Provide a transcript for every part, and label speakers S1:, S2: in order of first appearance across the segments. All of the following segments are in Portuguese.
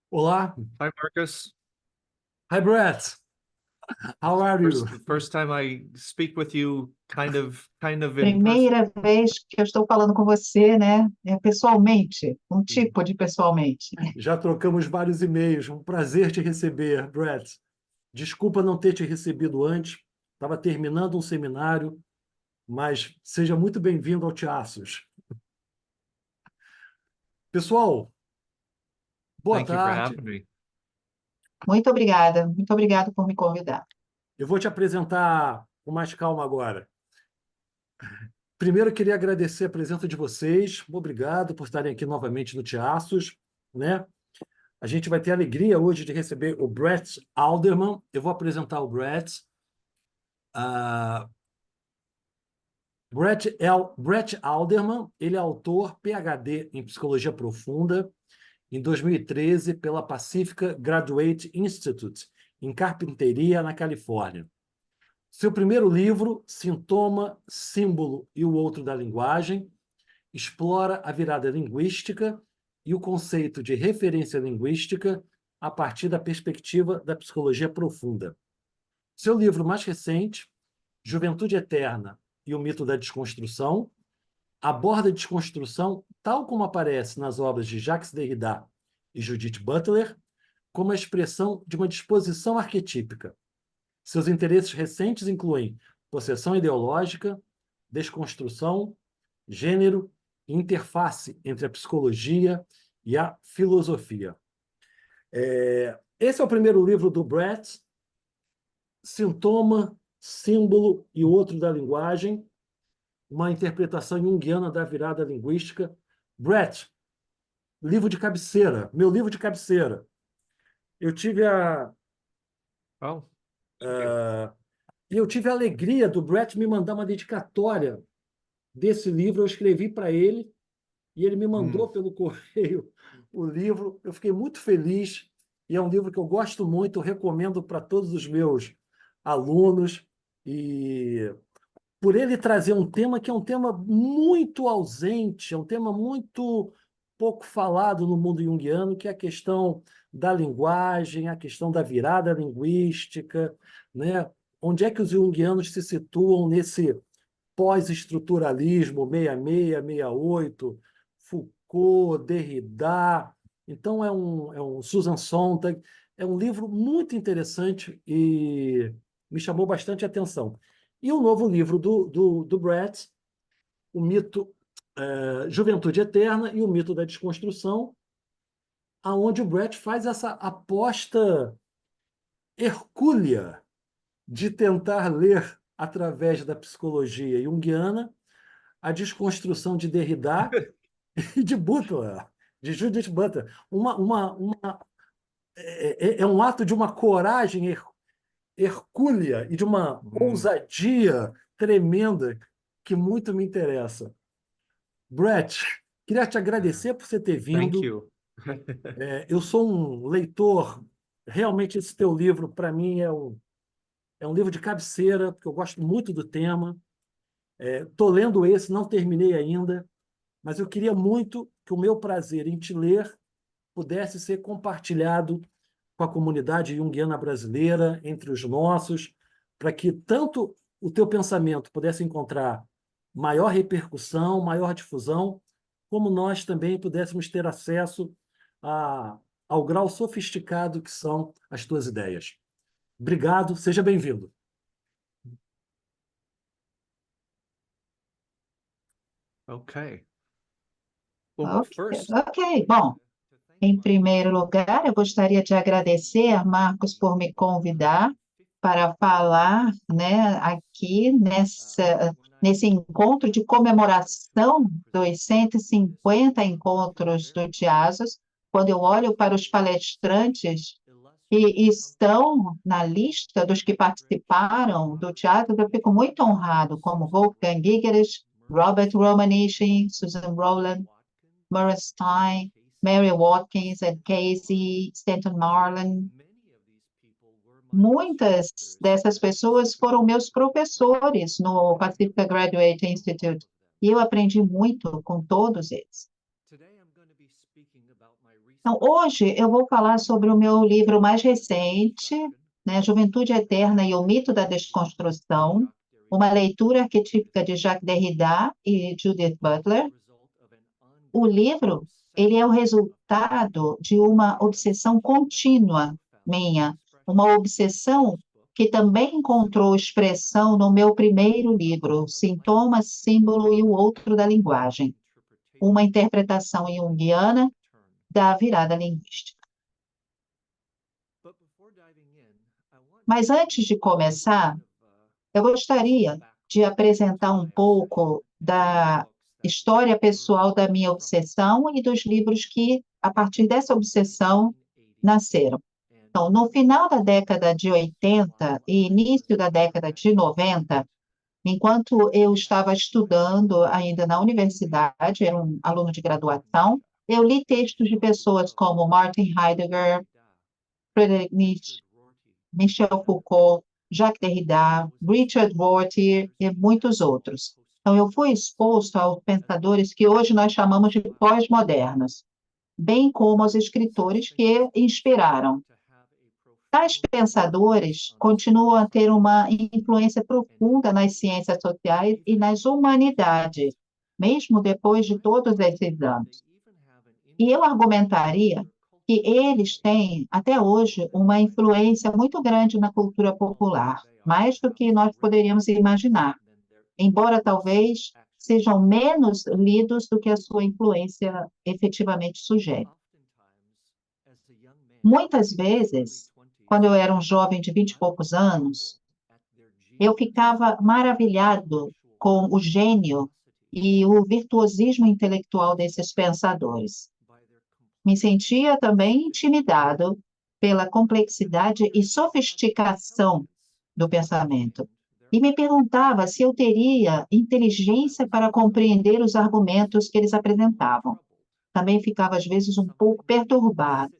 S1: Olá.
S2: Hi, Marcus.
S1: Hi, Brett. How are you?
S2: First time I speak with you kind of in person.
S3: Primeira vez que eu estou falando com você, né? Pessoalmente, um tipo de pessoalmente.
S1: Já trocamos vários e-mails. Um prazer te receber, Brett. Desculpa não ter te recebido antes. Estava terminando um seminário, mas seja muito bem-vindo ao Tiaços. Pessoal, boa
S2: Thank you for
S1: tarde.
S2: having me.
S3: Muito obrigada, muito obrigada por me convidar.
S1: Eu vou te apresentar com mais calma agora. Primeiro, eu queria agradecer a presença de vocês. Obrigado por estarem aqui novamente no Tiaços, né? A gente vai ter a alegria hoje de receber o Brett Alderman. Eu vou apresentar o Brett. Ah, Brett Alderman, ele é autor PhD em Psicologia Profunda, em 2013, pela Pacifica Graduate Institute, em Carpinteria, na Califórnia. Seu primeiro livro, Sintoma, Símbolo e o Outro da Linguagem, explora a virada linguística e o conceito de referência linguística a partir da perspectiva da psicologia profunda. Seu livro mais recente, Juventude Eterna e o Mito da Desconstrução, aborda a desconstrução tal como aparece nas obras de Jacques Derrida e Judith Butler, como a expressão de uma disposição arquetípica. Seus interesses recentes incluem possessão ideológica, desconstrução, gênero e interface entre a psicologia e a filosofia. Esse é o primeiro livro do Brett, Sintoma, Símbolo e o Outro da Linguagem, uma interpretação junguiana da virada linguística. Brett, livro de cabeceira, meu livro de cabeceira. Eu tive
S2: Oh,
S1: eu tive a alegria do Brett me mandar uma dedicatória desse livro. Eu escrevi para ele e ele me mandou pelo correio o livro. Eu fiquei muito feliz e é um livro que eu gosto muito, eu recomendo para todos os meus alunos, e por ele trazer um tema que é um tema muito ausente, é um tema muito pouco falado no mundo junguiano, que é a questão da linguagem, a questão da virada linguística, né? Onde é que os junguianos se situam nesse pós-estruturalismo 66, 68, Foucault, Derrida. Então, é um Susan Sontag, é um livro muito interessante e me chamou bastante atenção. E o novo livro do Brett, o mito, Juventude Eterna e o Mito da Desconstrução, aonde o Brett faz essa aposta hercúlea de tentar ler, através da psicologia junguiana, a desconstrução de Derrida e de Butler, de Judith Butler. É um ato de uma coragem hercúlea e de uma ousadia tremenda que muito me interessa. Brett, queria te agradecer por você ter
S2: thank
S1: vindo.
S2: you.
S1: Eu sou um leitor, realmente esse teu livro, para mim, é um livro de cabeceira, porque eu gosto muito do tema. Estou lendo esse, não terminei ainda, mas eu queria muito que o meu prazer em te ler pudesse ser compartilhado com a comunidade junguiana brasileira, entre os nossos, para que tanto o teu pensamento pudesse encontrar maior repercussão, maior difusão, como nós também pudéssemos ter acesso ao grau sofisticado que são as tuas ideias. Obrigado, seja bem-vindo.
S2: Okay. Well, first,
S3: Ok, bom, em primeiro lugar, eu gostaria de agradecer, Marcos, por me convidar para falar, né, aqui nesse encontro de comemoração dos 150 encontros do Tiasos. Quando eu olho para os palestrantes que estão na lista dos que participaram do teatro, eu fico muito honrado, como Wolfgang Gigerich, Robert Romanich, Susan Rowland, Murray Stein, Mary Watkins, Ed Casey, Stanton Marlin. Muitas dessas pessoas foram meus professores no Pacifica Graduate Institute e eu aprendi muito com todos eles. Então, hoje eu vou falar sobre o meu livro mais recente, né, Juventude Eterna e o Mito da Desconstrução, uma leitura arquetípica de Jacques Derrida e Judith Butler. O livro, ele é o resultado de uma obsessão contínua minha, uma obsessão que também encontrou expressão no meu primeiro livro, Sintoma, Símbolo e o Outro da Linguagem, uma interpretação junguiana da virada linguística. Mas antes de começar, eu gostaria de apresentar um pouco da história pessoal da minha obsessão e dos livros que, a partir dessa obsessão, nasceram. Então, no final da década de 80 e início da década de 90, enquanto eu estava estudando ainda na universidade, era um aluno de graduação, eu li textos de pessoas como Martin Heidegger, Friedrich Nietzsche, Michel Foucault, Jacques Derrida, Richard Rorty e muitos outros. Então, eu fui exposto aos pensadores que hoje nós chamamos de pós-modernos, bem como aos escritores que inspiraram. Tais pensadores continuam a ter uma influência profunda nas ciências sociais e nas humanidades, mesmo depois de todos esses anos. E eu argumentaria que eles têm, até hoje, uma influência muito grande na cultura popular, mais do que nós poderíamos imaginar, embora talvez sejam menos lidos do que a sua influência efetivamente sugere. Muitas vezes, quando eu era um jovem de 20 e poucos anos, eu ficava maravilhado com o gênio e o virtuosismo intelectual desses pensadores. Me sentia também intimidado pela complexidade e sofisticação do pensamento. E me perguntava se eu teria inteligência para compreender os argumentos que eles apresentavam. Também ficava, às vezes, um pouco perturbado.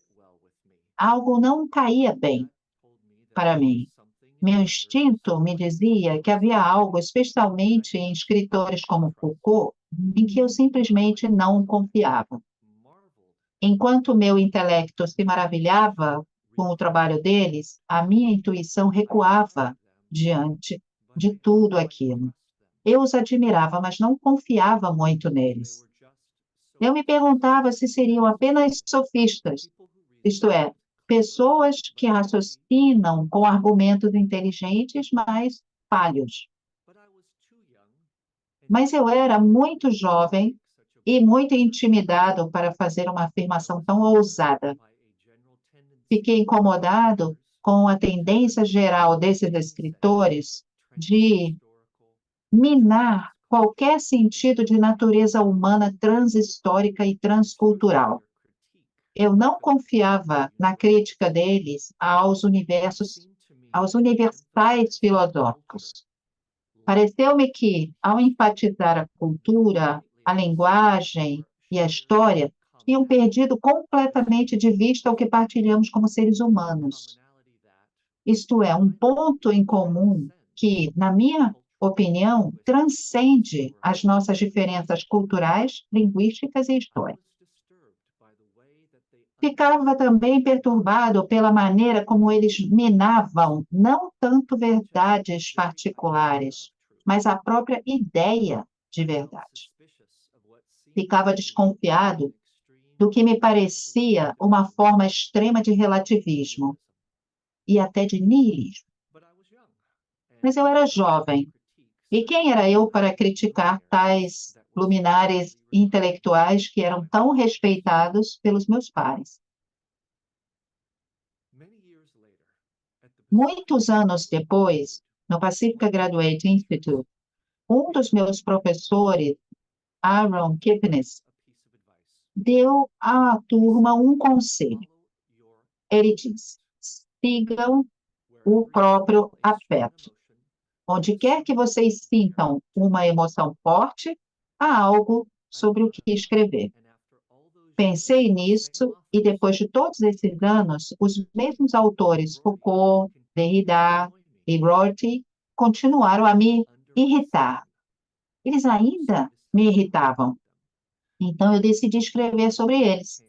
S3: Algo não caía bem para mim. Meu instinto me dizia que havia algo, especialmente em escritores como Foucault, em que eu simplesmente não confiava. Enquanto meu intelecto se maravilhava com o trabalho deles, a minha intuição recuava diante de tudo aquilo. Eu os admirava, mas não confiava muito neles. Eu me perguntava se seriam apenas sofistas, isto é, pessoas que raciocinam com argumentos inteligentes, mas falhos. Mas eu era muito jovem e muito intimidado para fazer uma afirmação tão ousada. Fiquei incomodado com a tendência geral desses escritores de minar qualquer sentido de natureza humana transhistórica e transcultural. Eu não confiava na crítica deles aos universais filosóficos. Pareceu-me que, ao enfatizar a cultura, a linguagem e a história, tinham perdido completamente de vista o que partilhamos como seres humanos. Isto é, um ponto em comum que, na minha opinião, transcende as nossas diferenças culturais, linguísticas e históricas. Ficava também perturbado pela maneira como eles minavam não tanto verdades particulares, mas a própria ideia de verdade. Ficava desconfiado do que me parecia uma forma extrema de relativismo e até de niilismo. Mas eu era jovem, e quem era eu para criticar tais luminares intelectuais que eram tão respeitados pelos meus pares? Muitos anos depois, no Pacific Graduate Institute, um dos meus professores, Aaron Kipnis, deu à turma um conselho. Ele disse: sigam o próprio afeto. Onde quer que vocês sintam uma emoção forte, há algo sobre o que escrever. Pensei nisso e, depois de todos esses anos, os mesmos autores, Foucault, Derrida e Rorty, continuaram a me irritar. Eles ainda me irritavam. Então, eu decidi escrever sobre eles.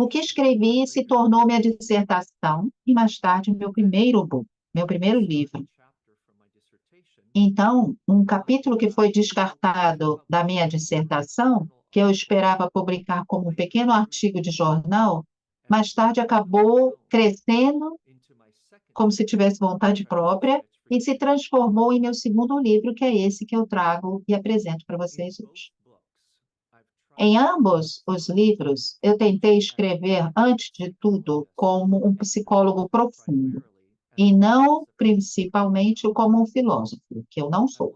S3: O que escrevi se tornou minha dissertação e, mais tarde, meu primeiro livro. Então, um capítulo que foi descartado da minha dissertação, que eu esperava publicar como um pequeno artigo de jornal, mais tarde acabou crescendo como se tivesse vontade própria e se transformou em meu segundo livro, que é esse que eu trago e apresento para vocês hoje. Em ambos os livros, eu tentei escrever, antes de tudo, como um psicólogo profundo, e não principalmente como um filósofo, que eu não sou.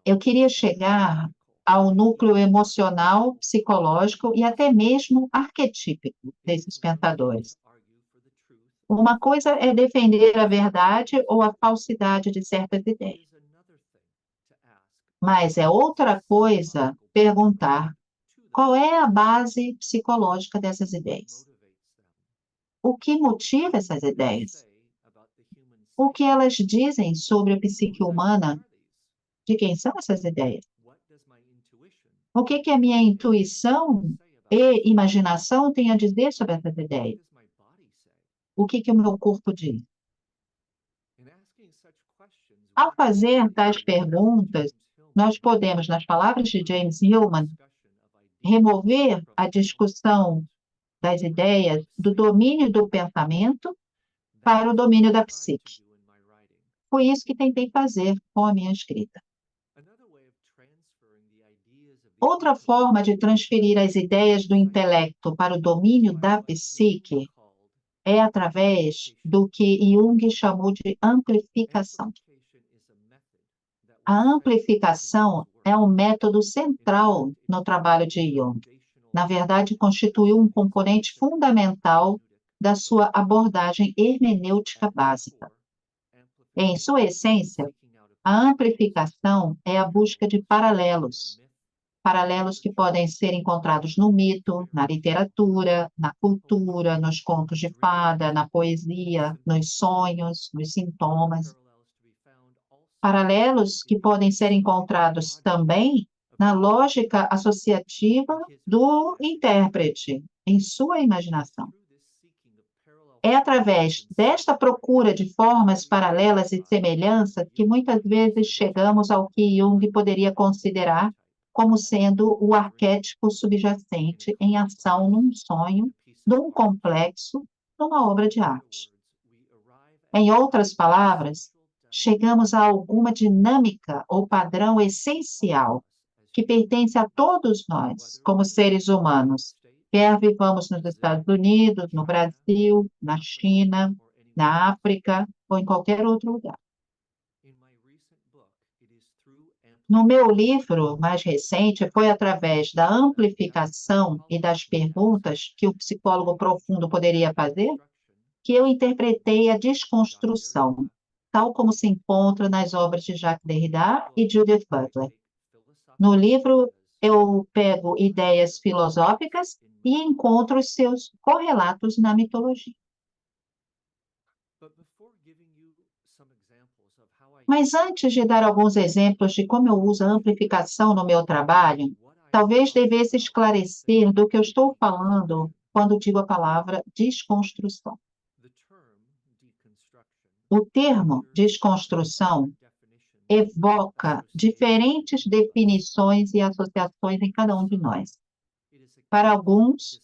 S3: Eu queria chegar ao núcleo emocional, psicológico e até mesmo arquetípico desses pensadores. Uma coisa é defender a verdade ou a falsidade de certas ideias. Mas é outra coisa perguntar qual é a base psicológica dessas ideias. O que motiva essas ideias? O que elas dizem sobre a psique humana? De quem são essas ideias? O que a minha intuição e imaginação têm a dizer sobre essas ideias? O que o meu corpo diz? Ao fazer tais perguntas, nós podemos, nas palavras de James Hillman, remover a discussão das ideias do domínio do pensamento para o domínio da psique. Foi isso que tentei fazer com a minha escrita. Outra forma de transferir as ideias do intelecto para o domínio da psique é através do que Jung chamou de amplificação. A amplificação é um método central no trabalho de Jung. Na verdade, constituiu um componente fundamental da sua abordagem hermenêutica básica. Em sua essência, a amplificação é a busca de paralelos que podem ser encontrados no mito, na literatura, na cultura, nos contos de fada, na poesia, nos sonhos, nos sintomas. Paralelos que podem ser encontrados também na lógica associativa do intérprete, em sua imaginação. É através desta procura de formas paralelas e semelhanças que muitas vezes chegamos ao que Jung poderia considerar como sendo o arquétipo subjacente em ação num sonho, num complexo, numa obra de arte. Em outras palavras, chegamos a alguma dinâmica ou padrão essencial que pertence a todos nós, como seres humanos, quer vivamos nos Estados Unidos, no Brasil, na China, na África ou em qualquer outro lugar. No meu livro mais recente, foi através da amplificação e das perguntas que o psicólogo profundo poderia fazer que eu interpretei a desconstrução, tal como se encontra nas obras de Jacques Derrida e Judith Butler. No livro, eu pego ideias filosóficas e encontro os seus correlatos na mitologia. Mas antes de dar alguns exemplos de como eu uso a amplificação no meu trabalho, talvez devesse esclarecer do que eu estou falando quando digo a palavra desconstrução. O termo desconstrução evoca diferentes definições e associações em cada um de nós. Para alguns,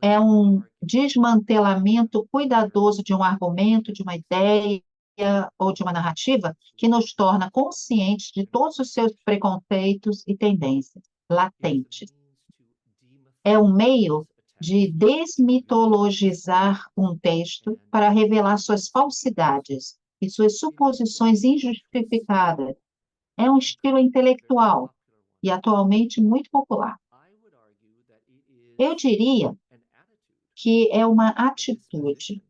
S3: é um desmantelamento cuidadoso de um argumento, de uma ideia ou de uma narrativa que nos torna conscientes de todos os seus preconceitos e tendências latentes. É um meio de desmitologizar um texto para revelar suas falsidades e suas suposições injustificadas. É um estilo intelectual e atualmente muito popular. Eu diria que é uma atitude,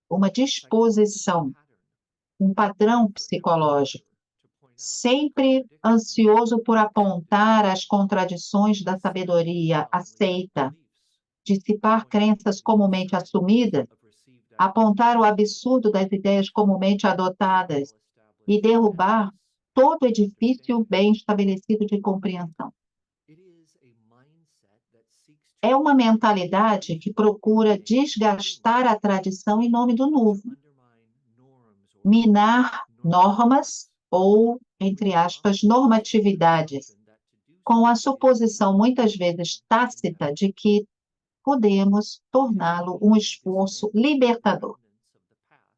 S3: uma disposição, um padrão psicológico, sempre ansioso por apontar as contradições da sabedoria aceita, dissipar crenças comumente assumidas, apontar o absurdo das ideias comumente adotadas e derrubar todo edifício bem estabelecido de compreensão. é uma mentalidade que procura desgastar a tradição em nome do novo, minar normas ou, entre aspas, normatividades, com a suposição muitas vezes tácita de que podemos torná-lo um esforço libertador.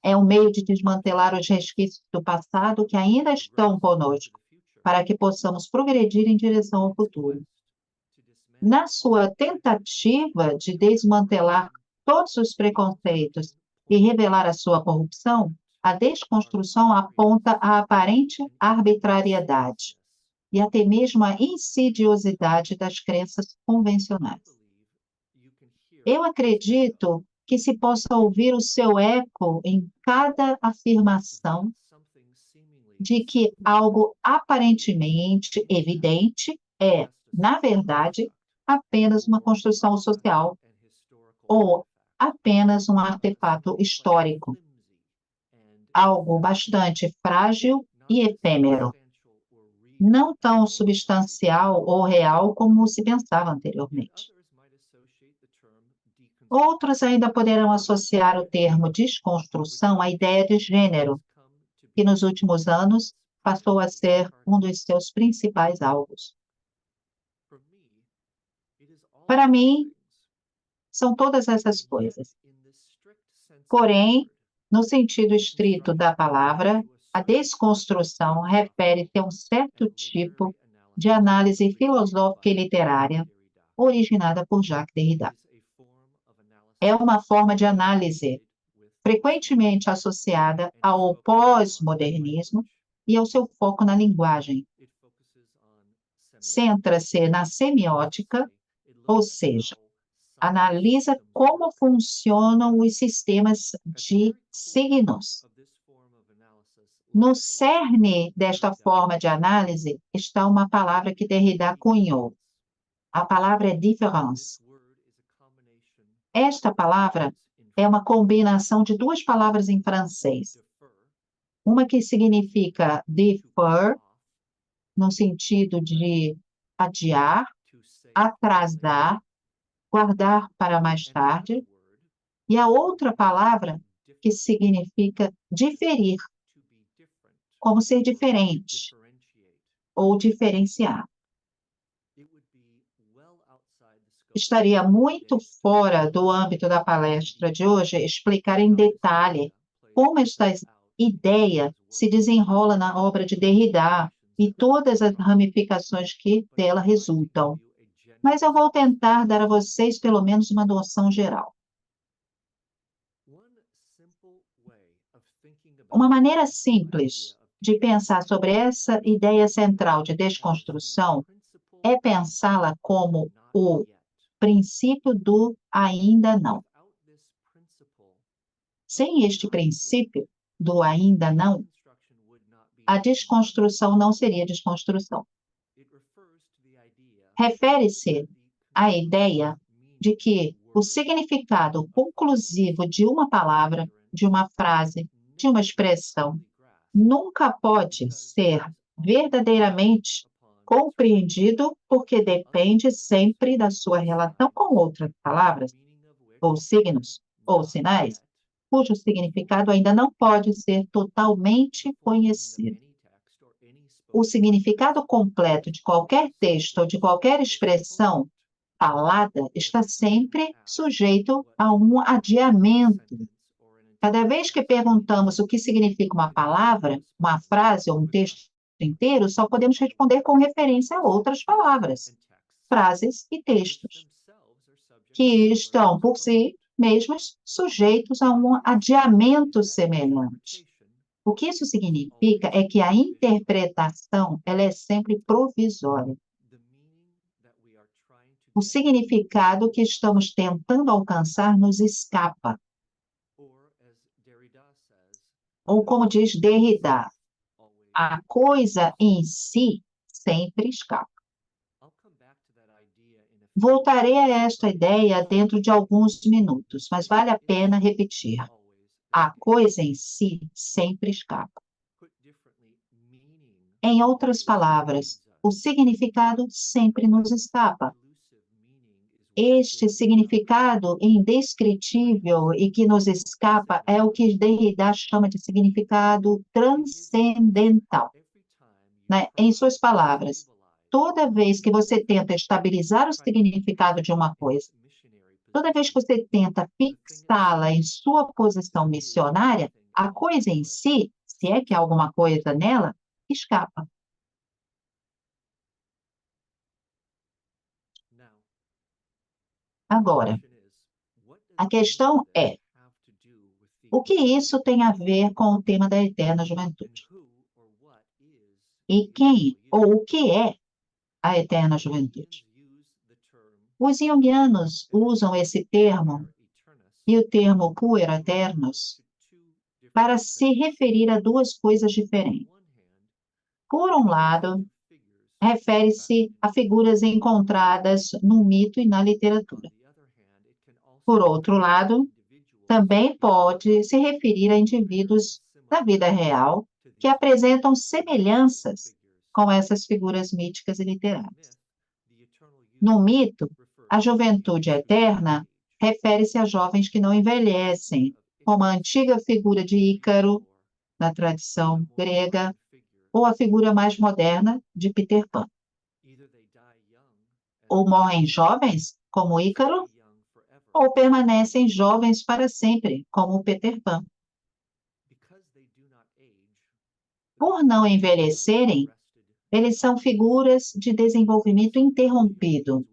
S3: É um meio de desmantelar os resquícios do passado que ainda estão conosco, para que possamos progredir em direção ao futuro. Na sua tentativa de desmantelar todos os preconceitos e revelar a sua corrupção, a desconstrução aponta a aparente arbitrariedade e até mesmo a insidiosidade das crenças convencionais. Eu acredito que se possa ouvir o seu eco em cada afirmação de que algo aparentemente evidente é, na verdade, apenas uma construção social ou apenas um artefato histórico, algo bastante frágil e efêmero, não tão substancial ou real como se pensava anteriormente. Outros ainda poderão associar o termo desconstrução à ideia de gênero, que nos últimos anos passou a ser um dos seus principais alvos. Para mim, são todas essas coisas. Porém, no sentido estrito da palavra, a desconstrução refere-se a um certo tipo de análise filosófica e literária originada por Jacques Derrida. É uma forma de análise frequentemente associada ao pós-modernismo e ao seu foco na linguagem. Centra-se na semiótica, ou seja, analisa como funcionam os sistemas de signos. No cerne desta forma de análise está uma palavra que Derrida cunhou. A palavra é différence. Esta palavra é uma combinação de duas palavras em francês. Uma que significa defer, no sentido de adiar, atrasar, guardar para mais tarde, e a outra palavra que significa diferir, como ser diferente ou diferenciar. Estaria muito fora do âmbito da palestra de hoje explicar em detalhe como esta ideia se desenrola na obra de Derrida e todas as ramificações que dela resultam. Mas eu vou tentar dar a vocês pelo menos uma noção geral. Uma maneira simples de pensar sobre essa ideia central de desconstrução é pensá-la como o princípio do ainda não. Sem este princípio do ainda não, a desconstrução não seria desconstrução. Refere-se à ideia de que o significado conclusivo de uma palavra, de uma frase, de uma expressão, nunca pode ser verdadeiramente compreendido porque depende sempre da sua relação com outras palavras, ou signos, ou sinais, cujo significado ainda não pode ser totalmente conhecido. O significado completo de qualquer texto ou de qualquer expressão falada está sempre sujeito a um adiamento. Cada vez que perguntamos o que significa uma palavra, uma frase ou um texto inteiro, só podemos responder com referência a outras palavras, frases e textos, que estão, por si mesmos, sujeitos a um adiamento semelhante. O que isso significa é que a interpretação ela é sempre provisória. O significado que estamos tentando alcançar nos escapa. Ou como diz Derrida, a coisa em si sempre escapa. Voltarei a esta ideia dentro de alguns minutos, mas vale a pena repetir. A coisa em si sempre escapa. Em outras palavras, o significado sempre nos escapa. este significado indescritível e que nos escapa é o que Derrida chama de significado transcendental, né? Em suas palavras, toda vez que você tenta estabilizar o significado de uma coisa, toda vez que você tenta fixá-la em sua posição missionária, a coisa em si, se é que há alguma coisa nela, escapa. Agora, a questão é, o que isso tem a ver com o tema da eterna juventude? E quem ou o que é a eterna juventude? Os jungianos usam esse termo e o termo puer aeternus para se referir a duas coisas diferentes. Por um lado, refere-se a figuras encontradas no mito e na literatura. Por outro lado, também pode se referir a indivíduos da vida real que apresentam semelhanças com essas figuras míticas e literárias. No mito, a juventude eterna refere-se a jovens que não envelhecem, como a antiga figura de Ícaro, na tradição grega, ou a figura mais moderna de Peter Pan. Ou morrem jovens, como Ícaro, ou permanecem jovens para sempre, como Peter Pan. Por não envelhecerem, eles são figuras de desenvolvimento interrompido.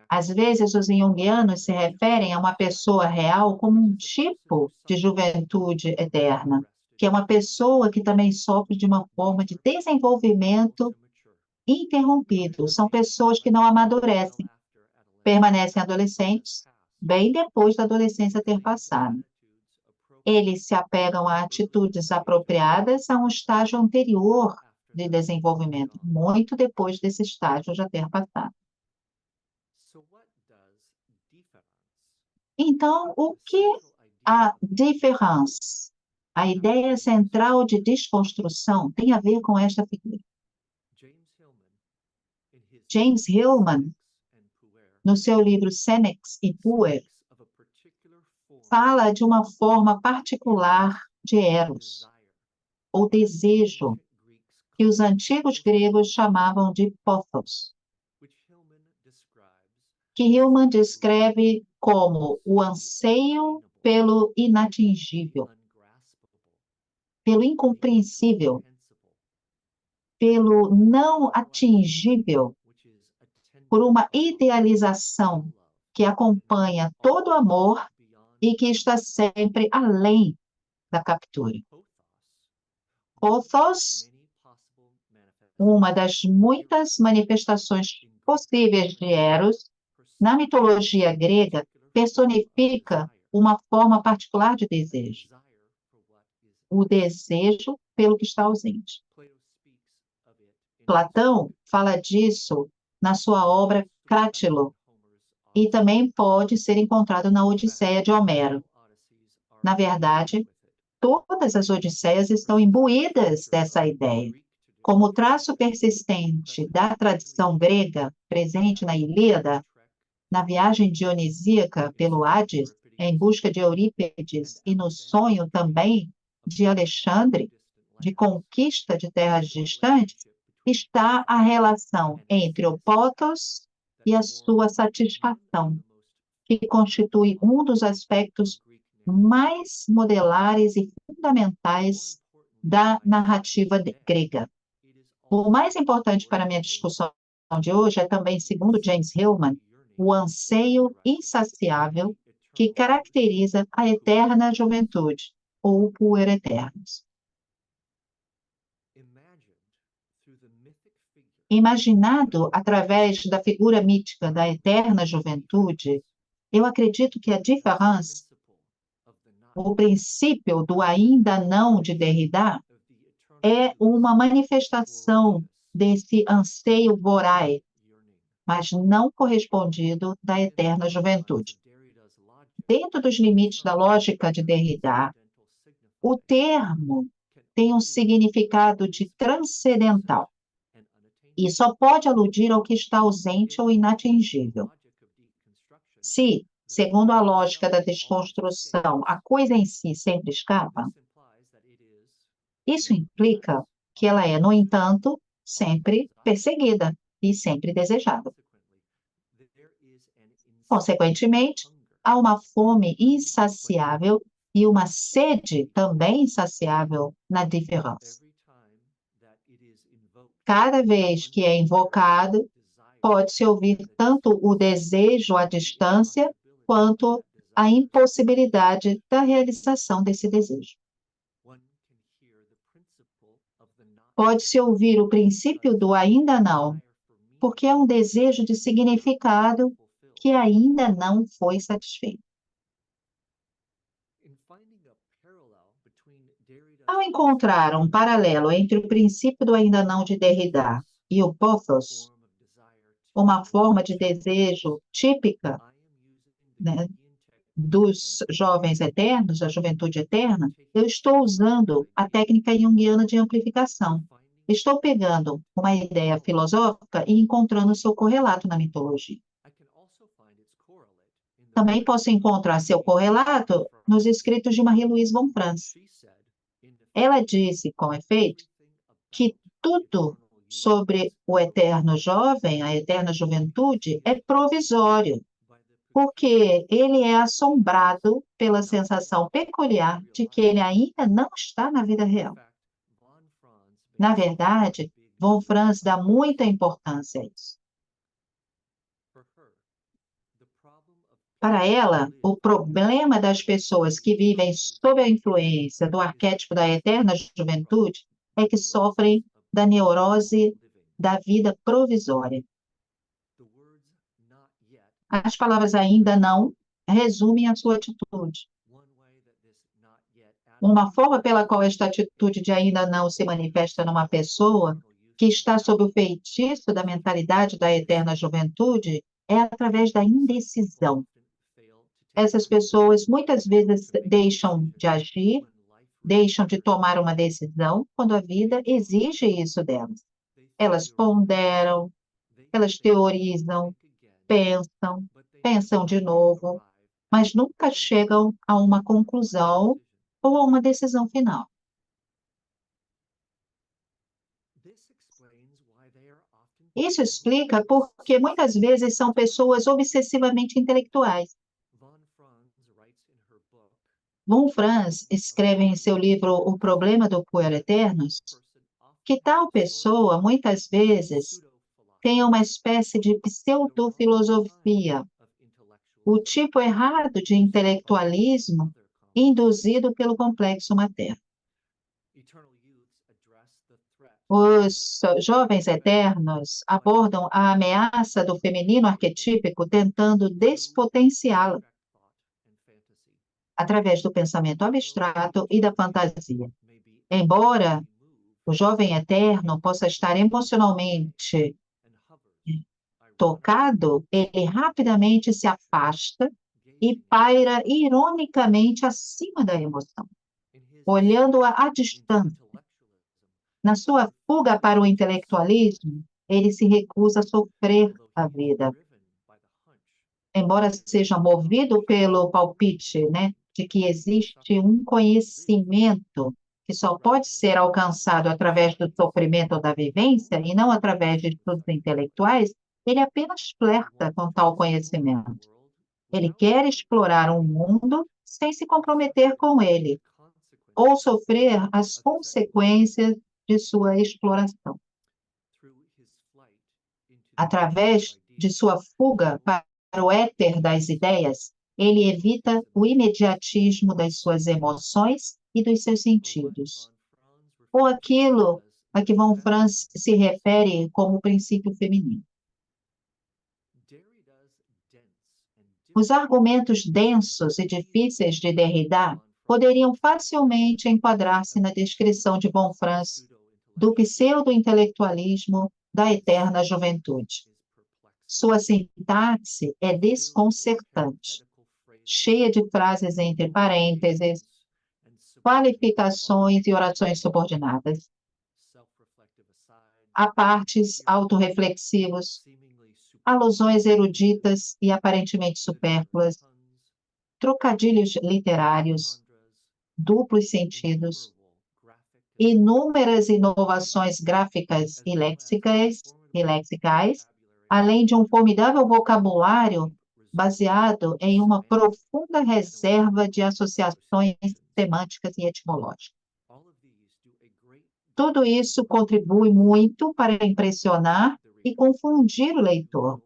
S3: Às vezes, os jungianos se referem a uma pessoa real como um tipo de juventude eterna, que é uma pessoa que também sofre de uma forma de desenvolvimento interrompido. São pessoas que não amadurecem, permanecem adolescentes, bem depois da adolescência ter passado. Eles se apegam a atitudes apropriadas a um estágio anterior de desenvolvimento, muito depois desse estágio já ter passado. Então, o que a différence, a ideia central de desconstrução, tem a ver com esta figura? James Hillman, no seu livro Senex e Puer, fala de uma forma particular de eros, ou desejo, que os antigos gregos chamavam de pothos, que Hillman descreve como o anseio pelo inatingível, pelo incompreensível, pelo não atingível, por uma idealização que acompanha todo amor e que está sempre além da captura. Pothos, uma das muitas manifestações possíveis de Eros, na mitologia grega, personifica uma forma particular de desejo. O desejo pelo que está ausente. Platão fala disso na sua obra Crátilo, e também pode ser encontrado na Odisseia de Homero. Na verdade, todas as Odisseias estão imbuídas dessa ideia. Como traço persistente da tradição grega, presente na Ilíada, na viagem dionisíaca pelo Hades, em busca de Eurípides, e no sonho também de Alexandre, de conquista de terras distantes, está a relação entre o pothos e a sua satisfação, que constitui um dos aspectos mais modelares e fundamentais da narrativa grega. O mais importante para a minha discussão de hoje é também, segundo James Hillman, o anseio insaciável que caracteriza a eterna juventude, ou puer aeternus. Imaginado através da figura mítica da eterna juventude, eu acredito que a différence, o princípio do ainda não de Derrida, é uma manifestação desse anseio voraz, mas não correspondido da eterna juventude. Dentro dos limites da lógica de Derrida, o termo tem um significado de transcendental e só pode aludir ao que está ausente ou inatingível. Se, segundo a lógica da desconstrução, a coisa em si sempre escapa, isso implica que ela é, no entanto, sempre perseguida e sempre desejada. Consequentemente, há uma fome insaciável e uma sede também insaciável na diferença. Cada vez que é invocado, pode-se ouvir tanto o desejo à distância quanto a impossibilidade da realização desse desejo. Pode-se ouvir o princípio do ainda não, porque é um desejo de significado que ainda não foi satisfeito. Ao encontrar um paralelo entre o princípio do ainda não de Derrida e o pothos, uma forma de desejo típica, né, dos jovens eternos, da juventude eterna, eu estou usando a técnica junguiana de amplificação. Estou pegando uma ideia filosófica e encontrando seu correlato na mitologia. Também posso encontrar seu correlato nos escritos de Marie-Louise von Franz. Ela disse, com efeito, que tudo sobre o eterno jovem, a eterna juventude, é provisório, porque ele é assombrado pela sensação peculiar de que ele ainda não está na vida real. Na verdade, von Franz dá muita importância a isso. Para ela, o problema das pessoas que vivem sob a influência do arquétipo da eterna juventude é que sofrem da neurose da vida provisória. As palavras ainda não resumem a sua atitude. Uma forma pela qual esta atitude de ainda não se manifesta numa pessoa que está sob o feitiço da mentalidade da eterna juventude é através da indecisão. Essas pessoas muitas vezes deixam de agir, deixam de tomar uma decisão quando a vida exige isso delas. Elas ponderam, elas teorizam, pensam de novo, mas nunca chegam a uma conclusão ou a uma decisão final. Isso explica porque muitas vezes são pessoas obsessivamente intelectuais. Von Franz escreve em seu livro O Problema do Puer Eternos que tal pessoa, muitas vezes, tem uma espécie de pseudofilosofia, o tipo errado de intelectualismo induzido pelo complexo materno. Os jovens eternos abordam a ameaça do feminino arquetípico tentando despotenciá-la através do pensamento abstrato e da fantasia. Embora o jovem eterno possa estar emocionalmente tocado, ele rapidamente se afasta e paira ironicamente acima da emoção, olhando-a à distância. Na sua fuga para o intelectualismo, ele se recusa a sofrer a vida. Embora seja movido pelo palpite, né, de que existe um conhecimento que só pode ser alcançado através do sofrimento ou da vivência, e não através de estudos intelectuais, ele apenas flerta com tal conhecimento. Ele quer explorar um mundo sem se comprometer com ele, ou sofrer as consequências de sua exploração. Através de sua fuga para o éter das ideias, ele evita o imediatismo das suas emoções e dos seus sentidos, ou aquilo a que von Franz se refere como princípio feminino. Os argumentos densos e difíceis de Derrida poderiam facilmente enquadrar-se na descrição de von Franz do pseudo-intelectualismo da eterna juventude. Sua sintaxe é desconcertante, cheia de frases entre parênteses, qualificações e orações subordinadas, apartes autorreflexivos, alusões eruditas e aparentemente supérfluas, trocadilhos literários, duplos sentidos, inúmeras inovações gráficas e lexicais, além de um formidável vocabulário baseado em uma profunda reserva de associações semânticas e etimológicas. Tudo isso contribui muito para impressionar e confundir o leitor,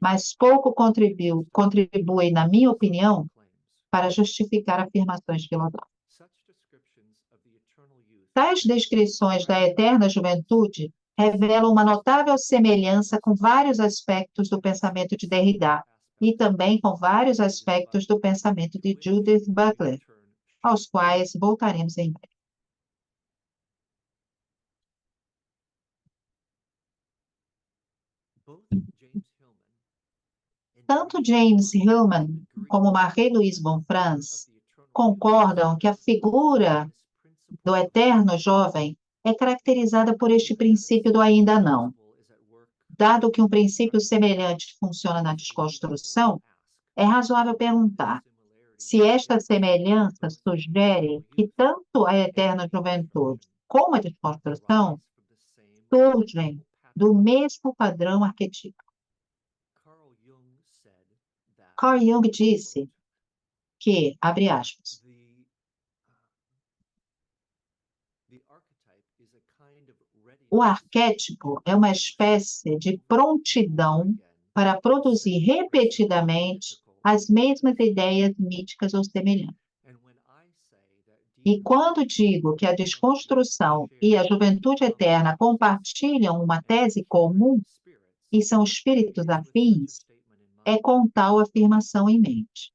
S3: mas pouco contribui, na minha opinião, para justificar afirmações filosóficas. Tais descrições da eterna juventude revelam uma notável semelhança com vários aspectos do pensamento de Derrida e também com vários aspectos do pensamento de Judith Butler, aos quais voltaremos em breve. Tanto James Hillman como Marie-Louise Bonfrance concordam que a figura do eterno jovem é caracterizada por este princípio do ainda não. Dado que um princípio semelhante funciona na desconstrução, é razoável perguntar se esta semelhança sugere que tanto a eterna juventude como a desconstrução surgem do mesmo padrão arquetípico. Carl Jung disse que, abre aspas, o arquétipo é uma espécie de prontidão para produzir repetidamente as mesmas ideias míticas ou semelhantes. E quando digo que a desconstrução e a juventude eterna compartilham uma tese comum e são espíritos afins, é com tal afirmação em mente.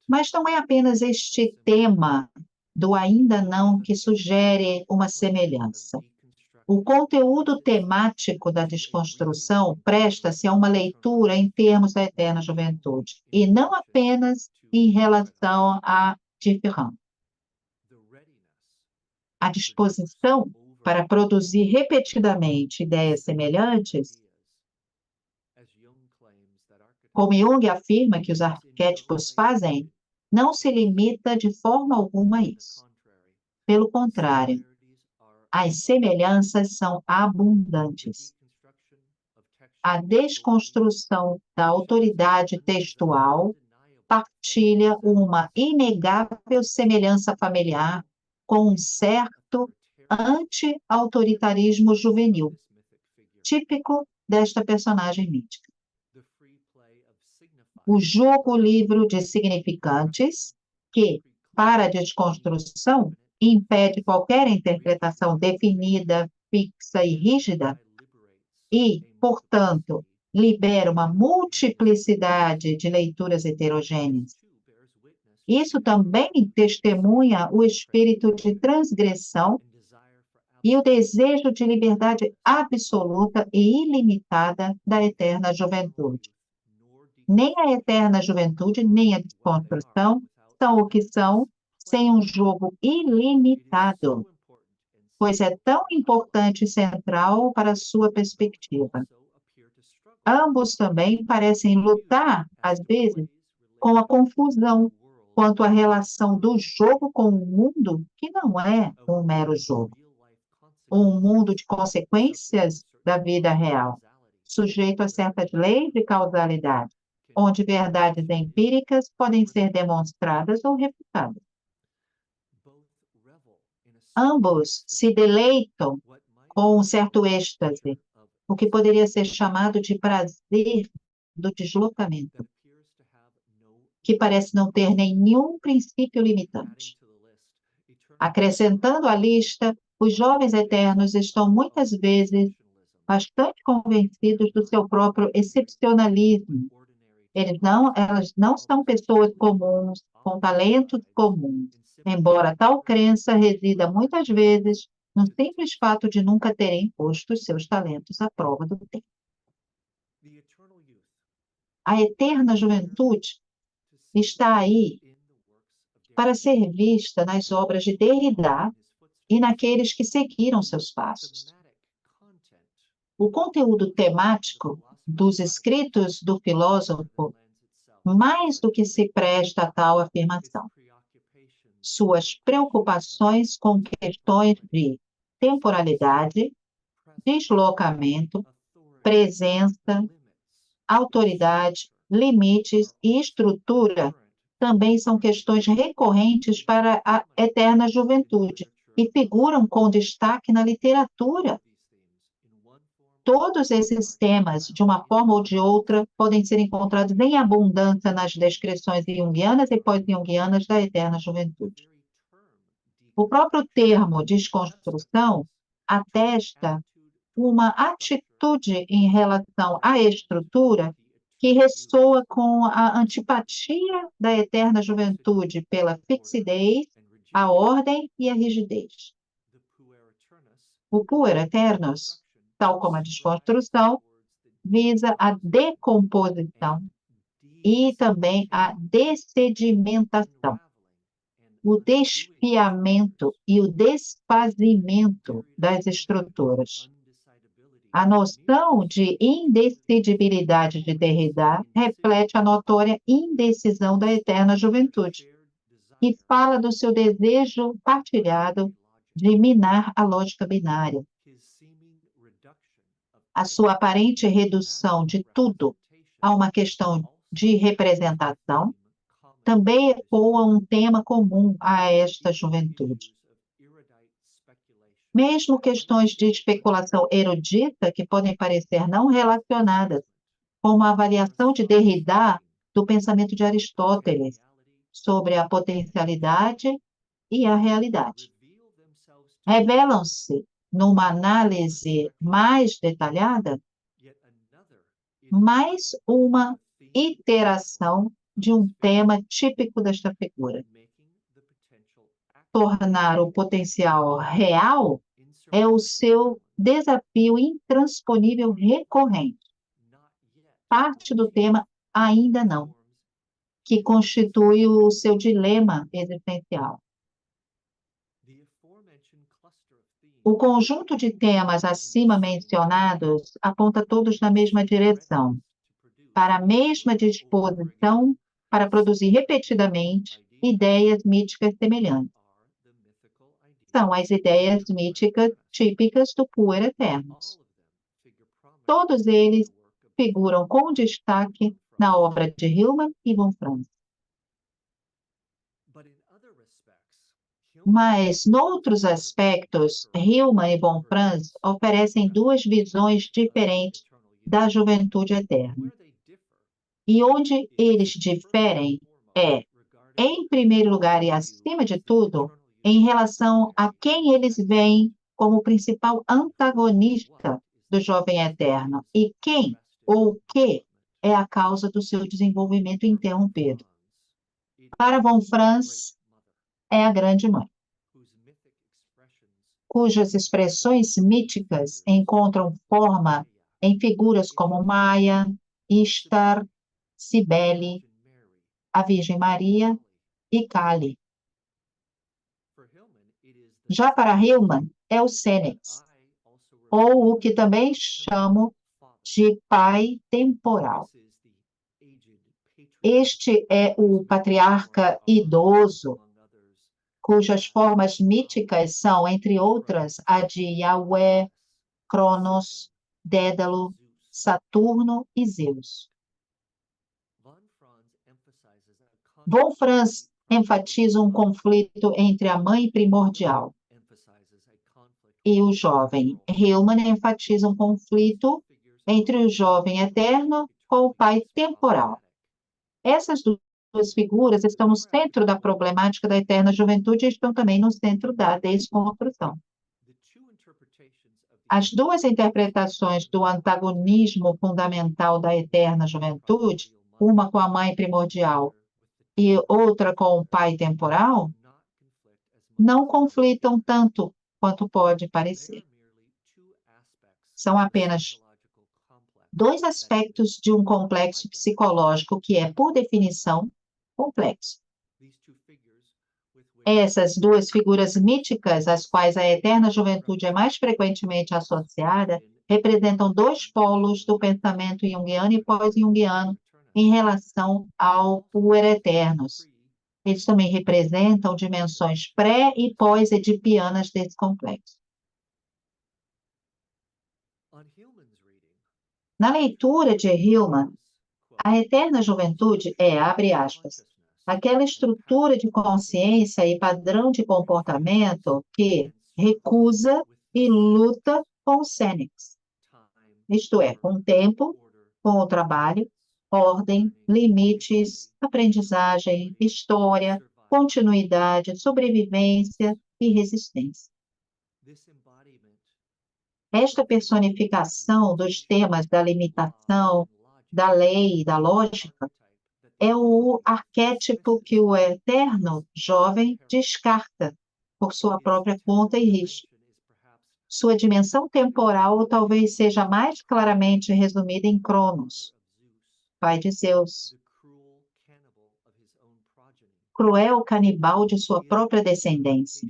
S3: Mas não é apenas este tema do ainda não que sugere uma semelhança. O conteúdo temático da desconstrução presta-se a uma leitura em termos da eterna juventude, e não apenas em relação à diferença. A disposição para produzir repetidamente ideias semelhantes, como Jung afirma que os arquétipos fazem, não se limita de forma alguma a isso. Pelo contrário, as semelhanças são abundantes. A desconstrução da autoridade textual partilha uma inegável semelhança familiar com um certo anti-autoritarismo juvenil, típico desta personagem mítica. O jogo livre de significantes, que, para a desconstrução, impede qualquer interpretação definida, fixa e rígida, e, portanto, libera uma multiplicidade de leituras heterogêneas. Isso também testemunha o espírito de transgressão e o desejo de liberdade absoluta e ilimitada da eterna juventude. Nem a eterna juventude, nem a desconstrução são o que são sem um jogo ilimitado, pois é tão importante e central para a sua perspectiva. Ambos também parecem lutar, às vezes, com a confusão quanto à relação do jogo com o mundo, que não é um mero jogo. Um mundo de consequências da vida real, sujeito a certas leis de causalidade, onde verdades empíricas podem ser demonstradas ou refutadas. Ambos se deleitam com um certo êxtase, o que poderia ser chamado de prazer do deslocamento, que parece não ter nenhum princípio limitante. Acrescentando à lista, os jovens eternos estão muitas vezes bastante convencidos do seu próprio excepcionalismo. Elas não são pessoas comuns, com talentos comuns, embora tal crença resida muitas vezes no simples fato de nunca terem posto os seus talentos à prova do tempo. A eterna juventude está aí para ser vista nas obras de Derrida e naqueles que seguiram seus passos. o conteúdo temático dos escritos do filósofo mais do que se presta a tal afirmação. Suas preocupações com questões de temporalidade, deslocamento, presença, autoridade, limites e estrutura também são questões recorrentes para a eterna juventude e figuram com destaque na literatura. Todos esses temas, de uma forma ou de outra, podem ser encontrados em abundância nas descrições junguianas e pós-junguianas da eterna juventude. O próprio termo desconstrução atesta uma atitude em relação à estrutura que ressoa com a antipatia da eterna juventude pela fixidez, a ordem e a rigidez. O puer eternus, tal como a desconstrução, visa a decomposição e também a dessedimentação, o desfiamento e o desfazimento das estruturas. A noção de indecidibilidade de Derrida reflete a notória indecisão da eterna juventude e fala do seu desejo partilhado de minar a lógica binária. A sua aparente redução de tudo a uma questão de representação também ecoa um tema comum a esta juventude. Mesmo questões de especulação erudita que podem parecer não relacionadas, como a avaliação de Derrida do pensamento de Aristóteles sobre a potencialidade e a realidade, revelam-se, numa análise mais detalhada, mais uma iteração de um tema típico desta figura. Tornar o potencial real é o seu desafio intransponível recorrente. Parte do tema ainda não, que constitui o seu dilema existencial. O conjunto de temas acima mencionados aponta todos na mesma direção, para a mesma disposição para produzir repetidamente ideias míticas semelhantes. São as ideias míticas típicas do puer eternus. Todos eles figuram com destaque na obra de Hillman e von Franz. Mas, noutros aspectos, Hillman e von Franz oferecem duas visões diferentes da juventude eterna. E onde eles diferem é, em primeiro lugar e acima de tudo, em relação a quem eles veem como o principal antagonista do jovem eterno e quem ou o que é a causa do seu desenvolvimento interrompido. Para von Franz, é a grande mãe, cujas expressões míticas encontram forma em figuras como Maia, Ishtar, Cibele, a Virgem Maria e Kali. Já para Hillman, é o Sênex, ou o que também chamo de pai temporal. Este é o patriarca idoso, cujas formas míticas são, entre outras, a de Yahweh, Cronos, Dédalo, Saturno e Zeus. Von Franz enfatiza um conflito entre a mãe primordial e o jovem. Hillman enfatiza um conflito entre o jovem eterno com o pai temporal. Essas duas figuras estão no centro da problemática da eterna juventude e estão também no centro da desconstrução. As duas interpretações do antagonismo fundamental da eterna juventude, uma com a mãe primordial e outra com o pai temporal, não conflitam tanto quanto pode parecer. São apenas dois aspectos de um complexo psicológico que é, por definição, complexo. Essas duas figuras míticas, às quais a eterna juventude é mais frequentemente associada, representam dois polos do pensamento junguiano e pós-junguiano em relação ao puer eternos. Eles também representam dimensões pré- e pós-edipianas desse complexo. Na leitura de Hillman, a eterna juventude é, abre aspas, aquela estrutura de consciência e padrão de comportamento que recusa e luta com o Senex, isto é, com o tempo, com o trabalho, ordem, limites, aprendizagem, história, continuidade, sobrevivência e resistência. Esta personificação dos temas da limitação, da lei, da lógica, é o arquétipo que o eterno jovem descarta por sua própria conta e risco. Sua dimensão temporal talvez seja mais claramente resumida em Cronos, pai de Zeus, cruel canibal de sua própria descendência.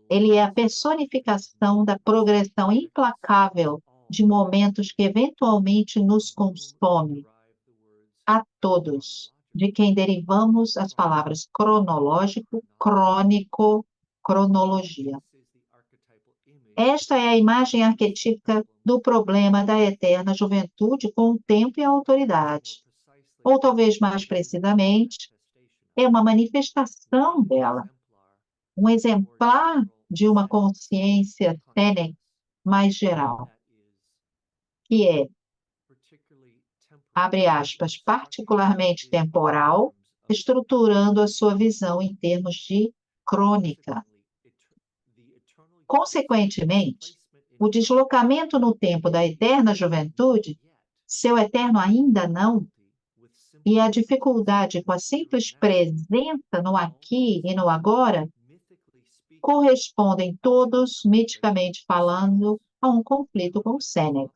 S3: Ele é a personificação da progressão implacável de momentos que eventualmente nos consome, a todos, de quem derivamos as palavras cronológico, crônico, cronologia. Esta é a imagem arquetípica do problema da eterna juventude com o tempo e a autoridade. Ou talvez mais precisamente, é uma manifestação dela, um exemplar de uma consciência Senex mais geral, que é, abre aspas, particularmente temporal, estruturando a sua visão em termos de crônica. Consequentemente, o deslocamento no tempo da eterna juventude, seu eterno ainda não, e a dificuldade com a simples presença no aqui e no agora, correspondem todos, miticamente falando, a um conflito com o Senex,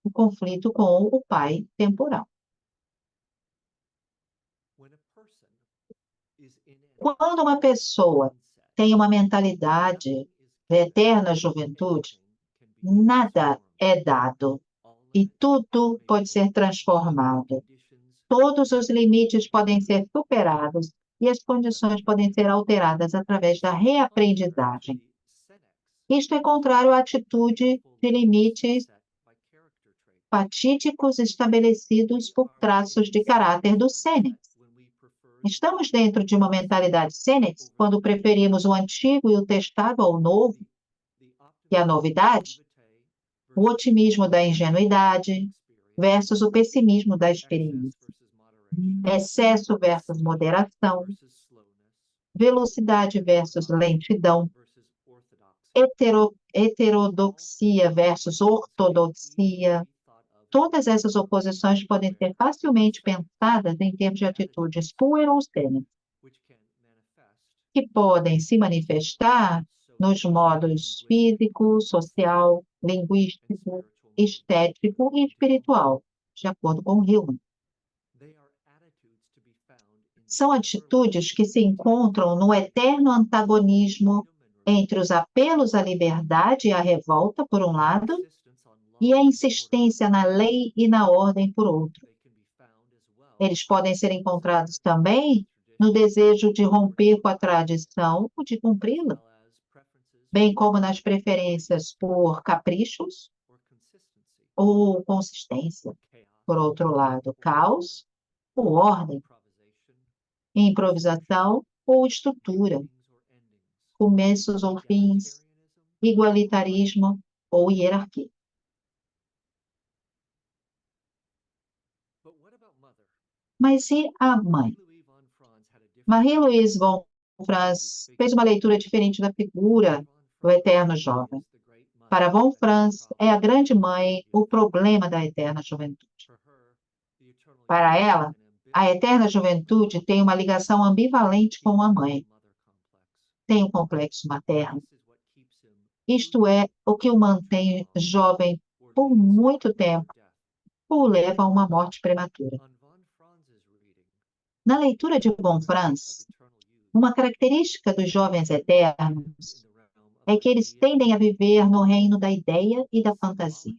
S3: o conflito com o pai temporal. Quando uma pessoa tem uma mentalidade de eterna juventude, nada é dado e tudo pode ser transformado. Todos os limites podem ser superados e as condições podem ser alteradas através da reaprendizagem. Isto é contrário à atitude de limites fatídicos estabelecidos por traços de caráter do Senex. Estamos dentro de uma mentalidade Senex quando preferimos o antigo e o testado ao novo, e a novidade, o otimismo da ingenuidade versus o pessimismo da experiência, excesso versus moderação, velocidade versus lentidão, heterodoxia versus ortodoxia. Todas essas oposições podem ser facilmente pensadas em termos de atitudes puer ou Senex, que podem se manifestar nos modos físico, social, linguístico, estético e espiritual, de acordo com Hillman. São atitudes que se encontram no eterno antagonismo entre os apelos à liberdade e à revolta, por um lado, e a insistência na lei e na ordem, por outro. Eles podem ser encontrados também no desejo de romper com a tradição ou de cumpri-la, bem como nas preferências por caprichos ou consistência. Por outro lado, caos ou ordem, improvisação ou estrutura, começos ou fins, igualitarismo ou hierarquia. Mas e a mãe? Marie-Louise von Franz fez uma leitura diferente da figura do eterno jovem. Para von Franz, é a grande mãe o problema da eterna juventude. Para ela, a eterna juventude tem uma ligação ambivalente com a mãe. Tem um complexo materno. Isto é o que o mantém jovem por muito tempo ou o leva a uma morte prematura. Na leitura de von Franz, uma característica dos jovens eternos é que eles tendem a viver no reino da ideia e da fantasia.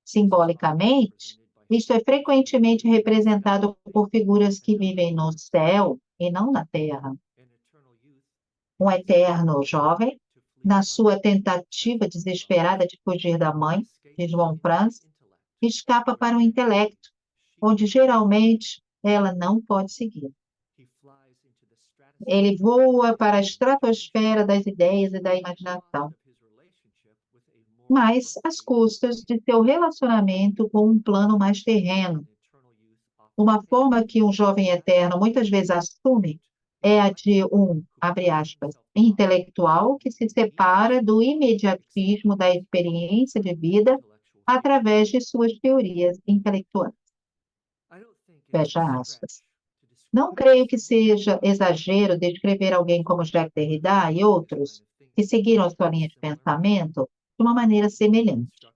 S3: Simbolicamente, isto é frequentemente representado por figuras que vivem no céu e não na terra. Um eterno jovem, na sua tentativa desesperada de fugir da mãe, de João Franz, escapa para o intelecto, onde geralmente ela não pode seguir. Ele voa para a estratosfera das ideias e da imaginação, mas às custas de seu relacionamento com um plano mais terreno. Uma forma que um jovem eterno muitas vezes assume é a de um, abre aspas, intelectual que se separa do imediatismo da experiência de vida através de suas teorias intelectuais. Fecha aspas. Não creio que seja exagero descrever alguém como Jacques Derrida e outros que seguiram a sua linha de pensamento de uma maneira semelhante.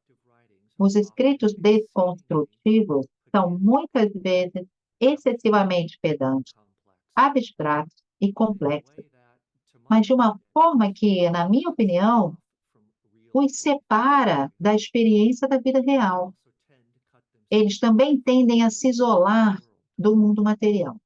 S3: Os escritos desconstrutivos são muitas vezes excessivamente pedantes, abstratos e complexos, mas de uma forma que, na minha opinião, os separa da experiência da vida real. Eles também tendem a se isolar do mundo material.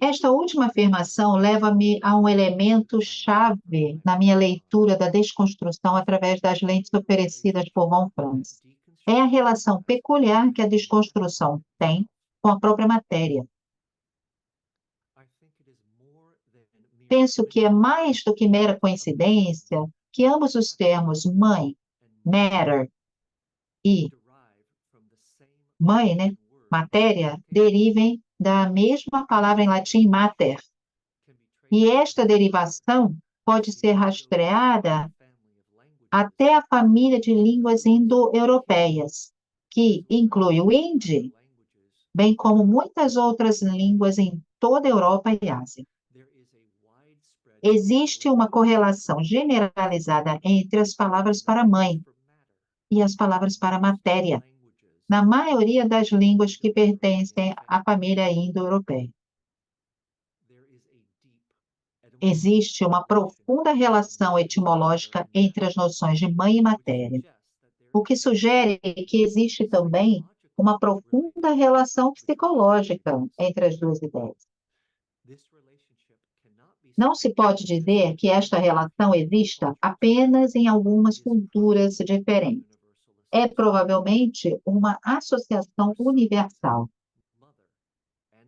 S3: Esta última afirmação leva-me a um elemento chave na minha leitura da desconstrução através das lentes oferecidas por von Franz. É a relação peculiar que a desconstrução tem com a própria matéria. Penso que é mais do que mera coincidência que ambos os termos mãe, matter, e mãe, né, matéria, derivem da mesma palavra em latim mater. E esta derivação pode ser rastreada até a família de línguas indo-europeias, que inclui o hindi, bem como muitas outras línguas em toda a Europa e Ásia. Existe uma correlação generalizada entre as palavras para mãe e as palavras para matéria, na maioria das línguas que pertencem à família indo-europeia. Existe uma profunda relação etimológica entre as noções de mãe e matéria, o que sugere que existe também uma profunda relação psicológica entre as duas ideias. Não se pode dizer que esta relação exista apenas em algumas culturas diferentes. É provavelmente uma associação universal.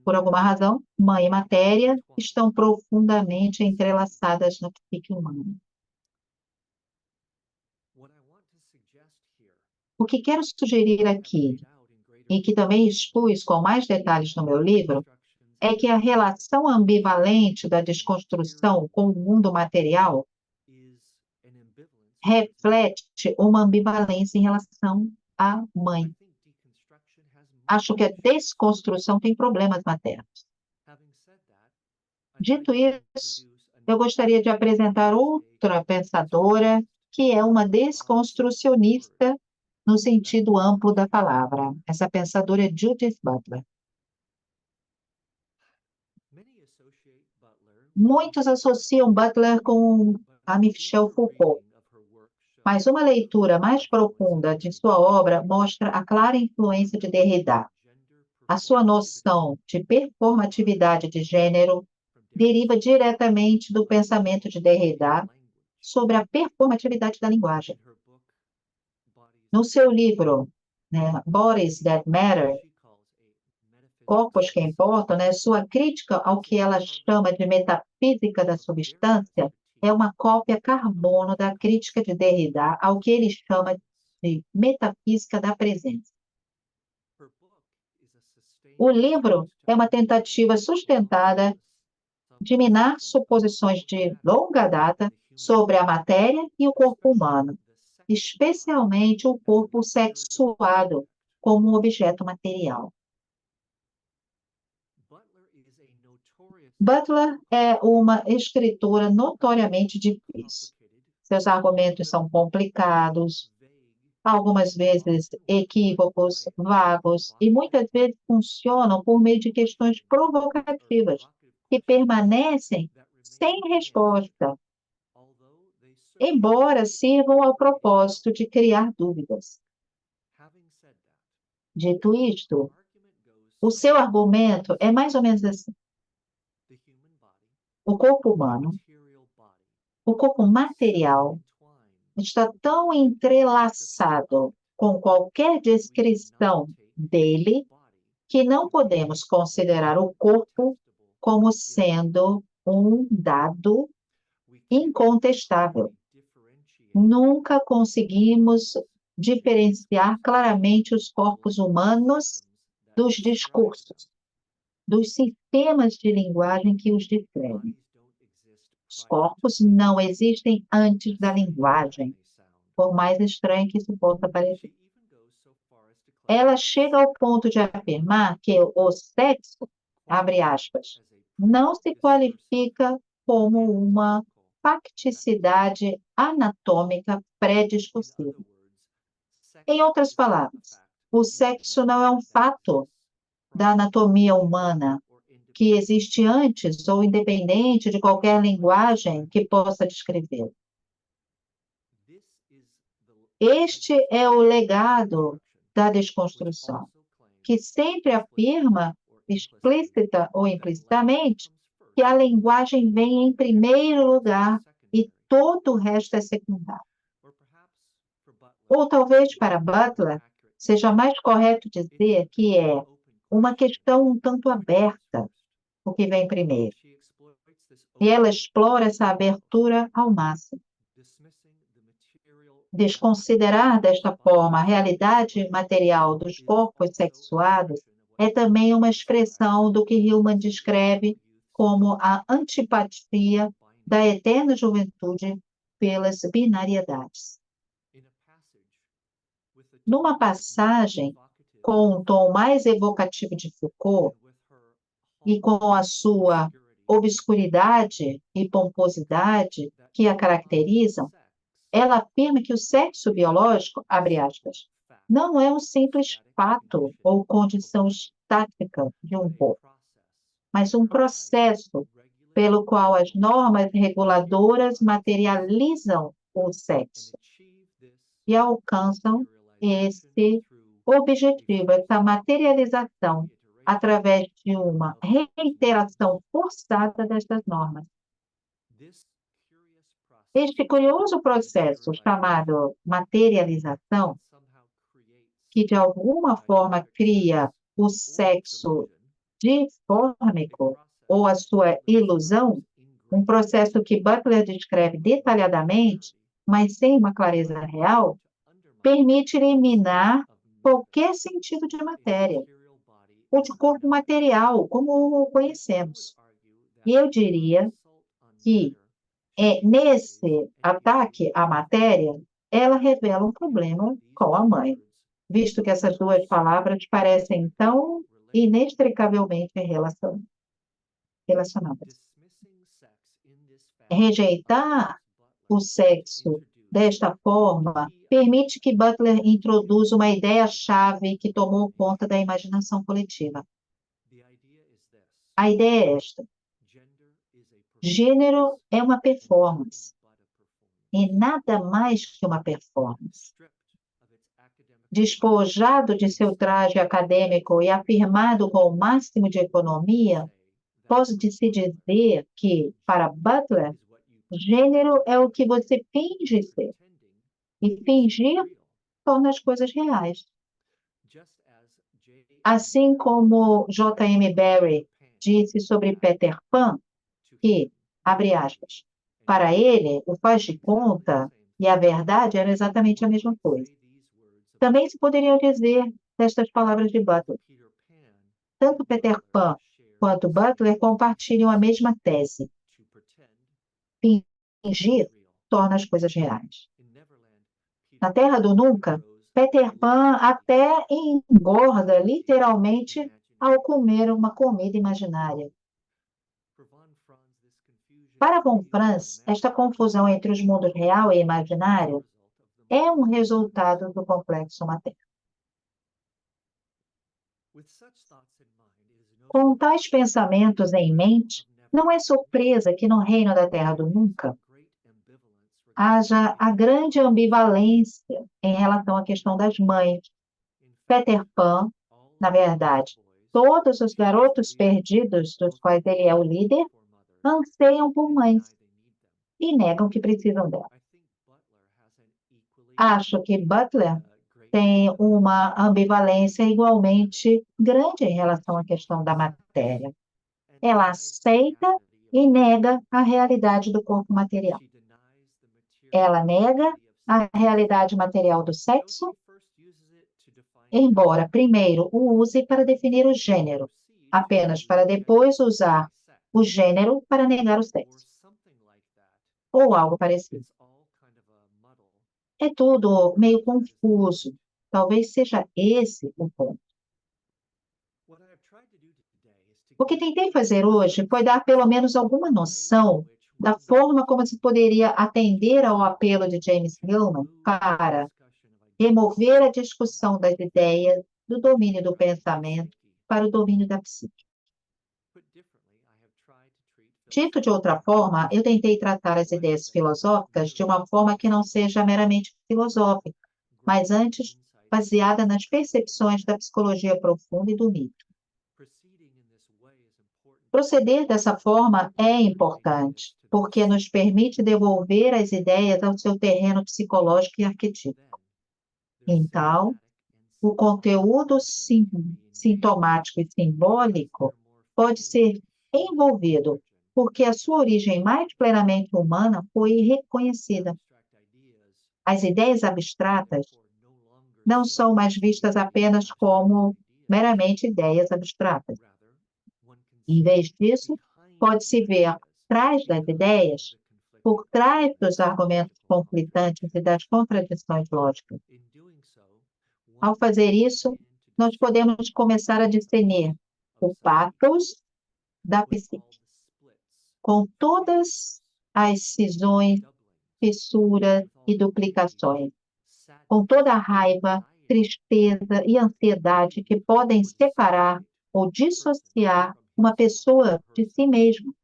S3: Por alguma razão, mãe e matéria estão profundamente entrelaçadas na psique humana. O que quero sugerir aqui, e que também expus com mais detalhes no meu livro, é que a relação ambivalente da desconstrução com o mundo material reflete uma ambivalência em relação à mãe. Acho que a desconstrução tem problemas maternos. Dito isso, eu gostaria de apresentar outra pensadora que é uma desconstrucionista no sentido amplo da palavra. Essa pensadora é Judith Butler. Muitos associam Butler com a Michel Foucault, mas uma leitura mais profunda de sua obra mostra a clara influência de Derrida. A sua noção de performatividade de gênero deriva diretamente do pensamento de Derrida sobre a performatividade da linguagem. No seu livro, Bodies That Matter, Corpos que Importam, sua crítica ao que ela chama de metafísica da substância é uma cópia carbono da crítica de Derrida ao que ele chama de metafísica da presença. O livro é uma tentativa sustentada de minar suposições de longa data sobre a matéria e o corpo humano, especialmente o corpo sexuado como um objeto material. Butler é uma escritora notoriamente difícil. Seus argumentos são complicados, algumas vezes equívocos, vagos, e muitas vezes funcionam por meio de questões provocativas, que permanecem sem resposta, embora sirvam ao propósito de criar dúvidas. Dito isto, o seu argumento é mais ou menos assim: o corpo humano, o corpo material, está tão entrelaçado com qualquer descrição dele que não podemos considerar o corpo como sendo um dado incontestável. Nunca conseguimos diferenciar claramente os corpos humanos dos discursos, dos sistemas de linguagem que os descrevem. Os corpos não existem antes da linguagem, por mais estranho que isso possa parecer. Ela chega ao ponto de afirmar que o sexo, abre aspas, não se qualifica como uma facticidade anatômica pré-discursiva. Em outras palavras, o sexo não é um fato da anatomia humana que existe antes ou independente de qualquer linguagem que possa descrevê-lo. Este é o legado da desconstrução, que sempre afirma, explícita ou implicitamente, que a linguagem vem em primeiro lugar e todo o resto é secundário. Ou talvez para Butler seja mais correto dizer que é uma questão um tanto aberta o que vem primeiro. E ela explora essa abertura ao máximo. Desconsiderar desta forma a realidade material dos corpos sexuados é também uma expressão do que Hillman descreve como a antipatia da eterna juventude pelas binariedades. Numa passagem com um tom mais evocativo de Foucault e com a sua obscuridade e pomposidade que a caracterizam, ela afirma que o sexo biológico, abre aspas, não é um simples fato ou condição estática de um corpo, mas um processo pelo qual as normas reguladoras materializam o sexo e alcançam esse objetivo, essa materialização, através de uma reiteração forçada destas normas. Este curioso processo chamado materialização, que de alguma forma cria o sexo difórmico ou a sua ilusão, um processo que Butler descreve detalhadamente, mas sem uma clareza real, permite eliminar qualquer sentido de matéria, ou de corpo material, como o conhecemos. E eu diria que nesse ataque à matéria, ela revela um problema com a mãe, visto que essas duas palavras parecem tão inextricavelmente relacionadas. Rejeitar o sexo desta forma permite que Butler introduza uma ideia-chave que tomou conta da imaginação coletiva. A ideia é esta: gênero é uma performance, e nada mais que uma performance. Despojado de seu traje acadêmico e afirmado com o máximo de economia, pode-se dizer que, para Butler, gênero é o que você finge ser, e fingir torna as coisas reais. Assim como J.M. Barrie disse sobre Peter Pan, que, abre aspas, para ele, o faz de conta e a verdade eram exatamente a mesma coisa. Também se poderiam dizer destas palavras de Butler. Tanto Peter Pan quanto Butler compartilham a mesma tese. Fingir torna as coisas reais. Na Terra do Nunca, Peter Pan até engorda literalmente ao comer uma comida imaginária. Para von Franz, esta confusão entre os mundos real e imaginário é um resultado do complexo materno. Com tais pensamentos em mente, Não é surpresa que no reino da Terra do Nunca haja a grande ambivalência em relação à questão das mães. Peter Pan, na verdade, todos os garotos perdidos dos quais ele é o líder anseiam por mães e negam que precisam dela. Acho que Butler tem uma ambivalência igualmente grande em relação à questão da matéria. Ela aceita e nega a realidade do corpo material. Ela nega a realidade material do sexo, embora primeiro o use para definir o gênero, apenas para depois usar o gênero para negar o sexo, ou algo parecido. É tudo meio confuso. Talvez seja esse o ponto. O que tentei fazer hoje foi dar pelo menos alguma noção da forma como se poderia atender ao apelo de James Hillman para remover a discussão das ideias do domínio do pensamento para o domínio da psique. Dito de outra forma, eu tentei tratar as ideias filosóficas de uma forma que não seja meramente filosófica, mas antes baseada nas percepções da psicologia profunda e do mito. Proceder dessa forma é importante, porque nos permite devolver as ideias ao seu terreno psicológico e arquetípico. Então, o conteúdo sintomático e simbólico pode ser envolvido, porque a sua origem mais plenamente humana foi reconhecida. As ideias abstratas não são mais vistas apenas como meramente ideias abstratas. Em vez disso, pode-se ver atrás das ideias, por trás dos argumentos conflitantes e das contradições lógicas. Ao fazer isso, nós podemos começar a discernir o pathos da psique, com todas as cisões, fissuras e duplicações, com toda a raiva, tristeza e ansiedade que podem separar ou dissociar uma pessoa de si mesma.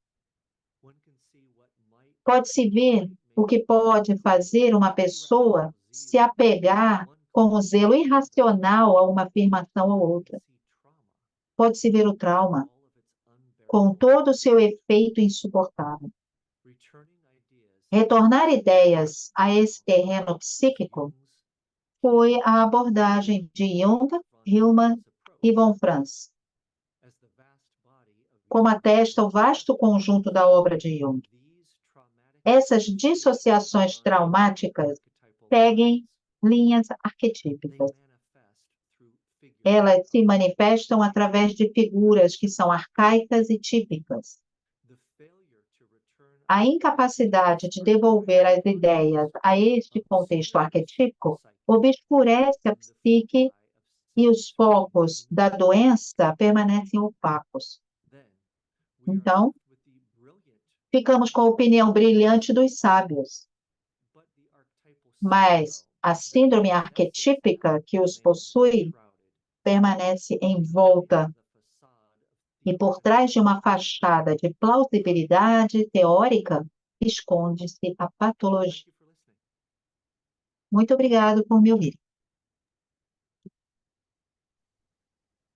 S3: Pode-se ver o que pode fazer uma pessoa se apegar com o zelo irracional a uma afirmação ou outra. Pode-se ver o trauma com todo o seu efeito insuportável. Retornar ideias a esse terreno psíquico foi a abordagem de Jung, Hillman e von Franz, como atesta o vasto conjunto da obra de Jung. Essas dissociações traumáticas seguem linhas arquetípicas. Elas se manifestam através de figuras que são arcaicas e típicas. A incapacidade de devolver as ideias a este contexto arquetípico obscurece a psique e os focos da doença permanecem opacos. Então, ficamos com a opinião brilhante dos sábios, mas a síndrome arquetípica que os possui permanece envolta e por trás de uma fachada de plausibilidade teórica esconde-se a patologia. Muito obrigado por me ouvir.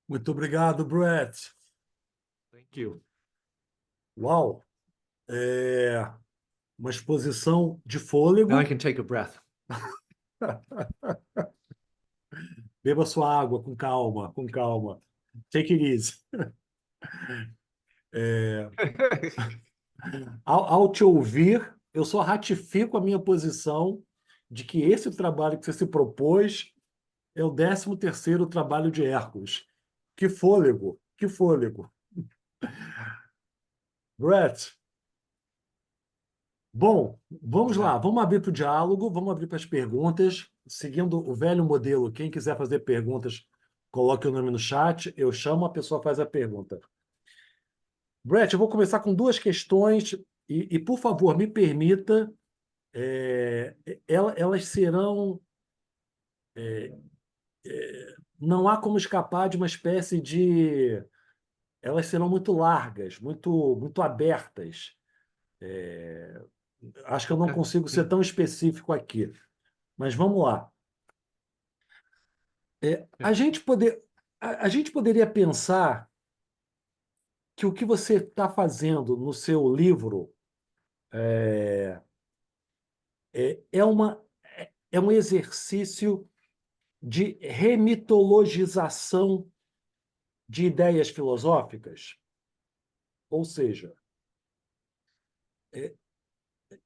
S1: Muito obrigado, Brett.
S2: Thank you.
S1: Uau! Uma exposição de fôlego.
S2: Now I can take a breath.
S1: Beba sua água com calma, com calma. Take it easy. Ao te ouvir, eu só ratifico a minha posição de que esse trabalho que você se propôs é o 13º trabalho de Hércules. Que fôlego, que fôlego. Brett, bom, vamos lá, vamos abrir para o diálogo, vamos abrir para as perguntas, seguindo o velho modelo. Quem quiser fazer perguntas, coloque o nome no chat, eu chamo, a pessoa faz a pergunta. Brett, eu vou começar com 2 questões e por favor, me permita, elas serão... não há como escapar de uma espécie de elas serão muito largas, muito abertas. Acho que eu não
S2: Okay.
S1: consigo ser tão específico aqui, mas vamos lá. A gente poderia pensar que o que você está fazendo no seu livro é um exercício de remitologização de ideias filosóficas. Ou seja,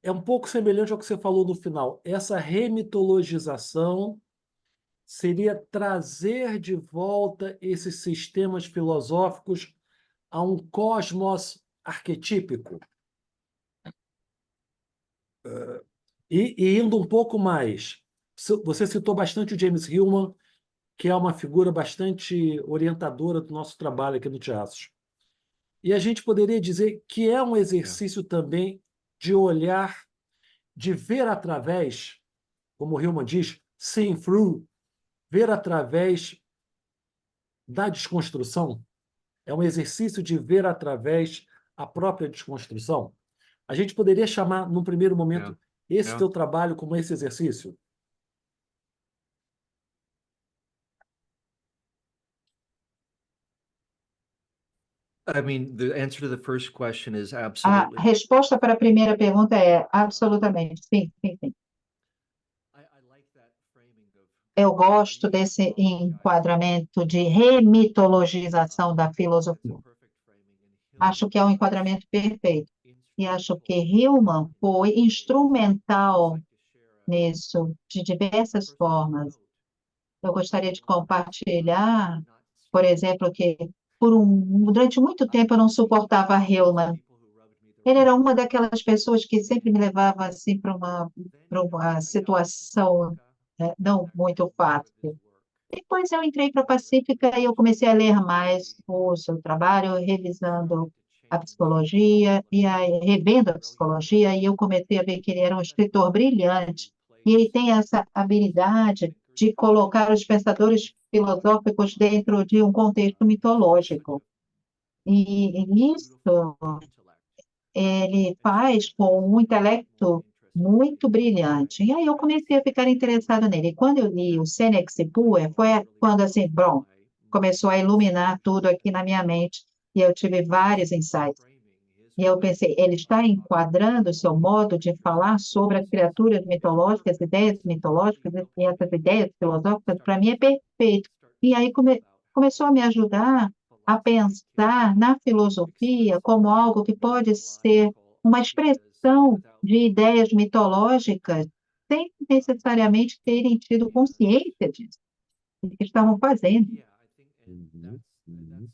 S1: é um pouco semelhante ao que você falou no final. Essa remitologização seria trazer de volta esses sistemas filosóficos a um cosmos arquetípico. E indo um pouco mais, você citou bastante o James Hillman, que é uma figura bastante orientadora do nosso trabalho aqui no Teatro. E a gente poderia dizer que é um exercício também de olhar, de ver através, como o Hillman diz, seeing through, ver através da desconstrução. É um exercício de ver através a própria desconstrução. A gente poderia chamar, num primeiro momento, esse teu trabalho como esse exercício?
S2: I mean, the answer to the first question is
S3: A
S2: absolutely.
S3: resposta para a primeira pergunta é absolutamente, sim, sim, sim.
S2: I like that framing of
S3: Eu gosto desse enquadramento de remitologização da filosofia. Acho que é um enquadramento perfeito. E acho que Hillman foi instrumental nisso, de diversas formas. Eu gostaria de compartilhar, por exemplo, que durante muito tempo eu não suportava Hillman. Ele era uma daquelas pessoas que sempre me levava assim para uma situação não muito fácil. Depois eu entrei para a Pacífica e eu comecei a ler mais o seu trabalho, revisando a psicologia e aí, revendo a psicologia, e eu comecei a ver que ele era um escritor brilhante. E ele tem essa habilidade de colocar os pensadores filosóficos dentro de um contexto mitológico. E isso ele faz com um intelecto muito brilhante. E aí eu comecei a ficar interessada nele. E quando eu li o Senex e Pua, foi quando assim, bom, começou a iluminar tudo aqui na minha mente e eu tive vários insights. E eu pensei, ele está enquadrando o seu modo de falar sobre as criaturas mitológicas, ideias mitológicas, e essas ideias filosóficas, para mim é perfeito. E aí começou a me ajudar a pensar na filosofia como algo que pode ser uma expressão de ideias mitológicas, sem necessariamente terem tido consciência disso, do que estavam fazendo.
S1: Uhum, uhum.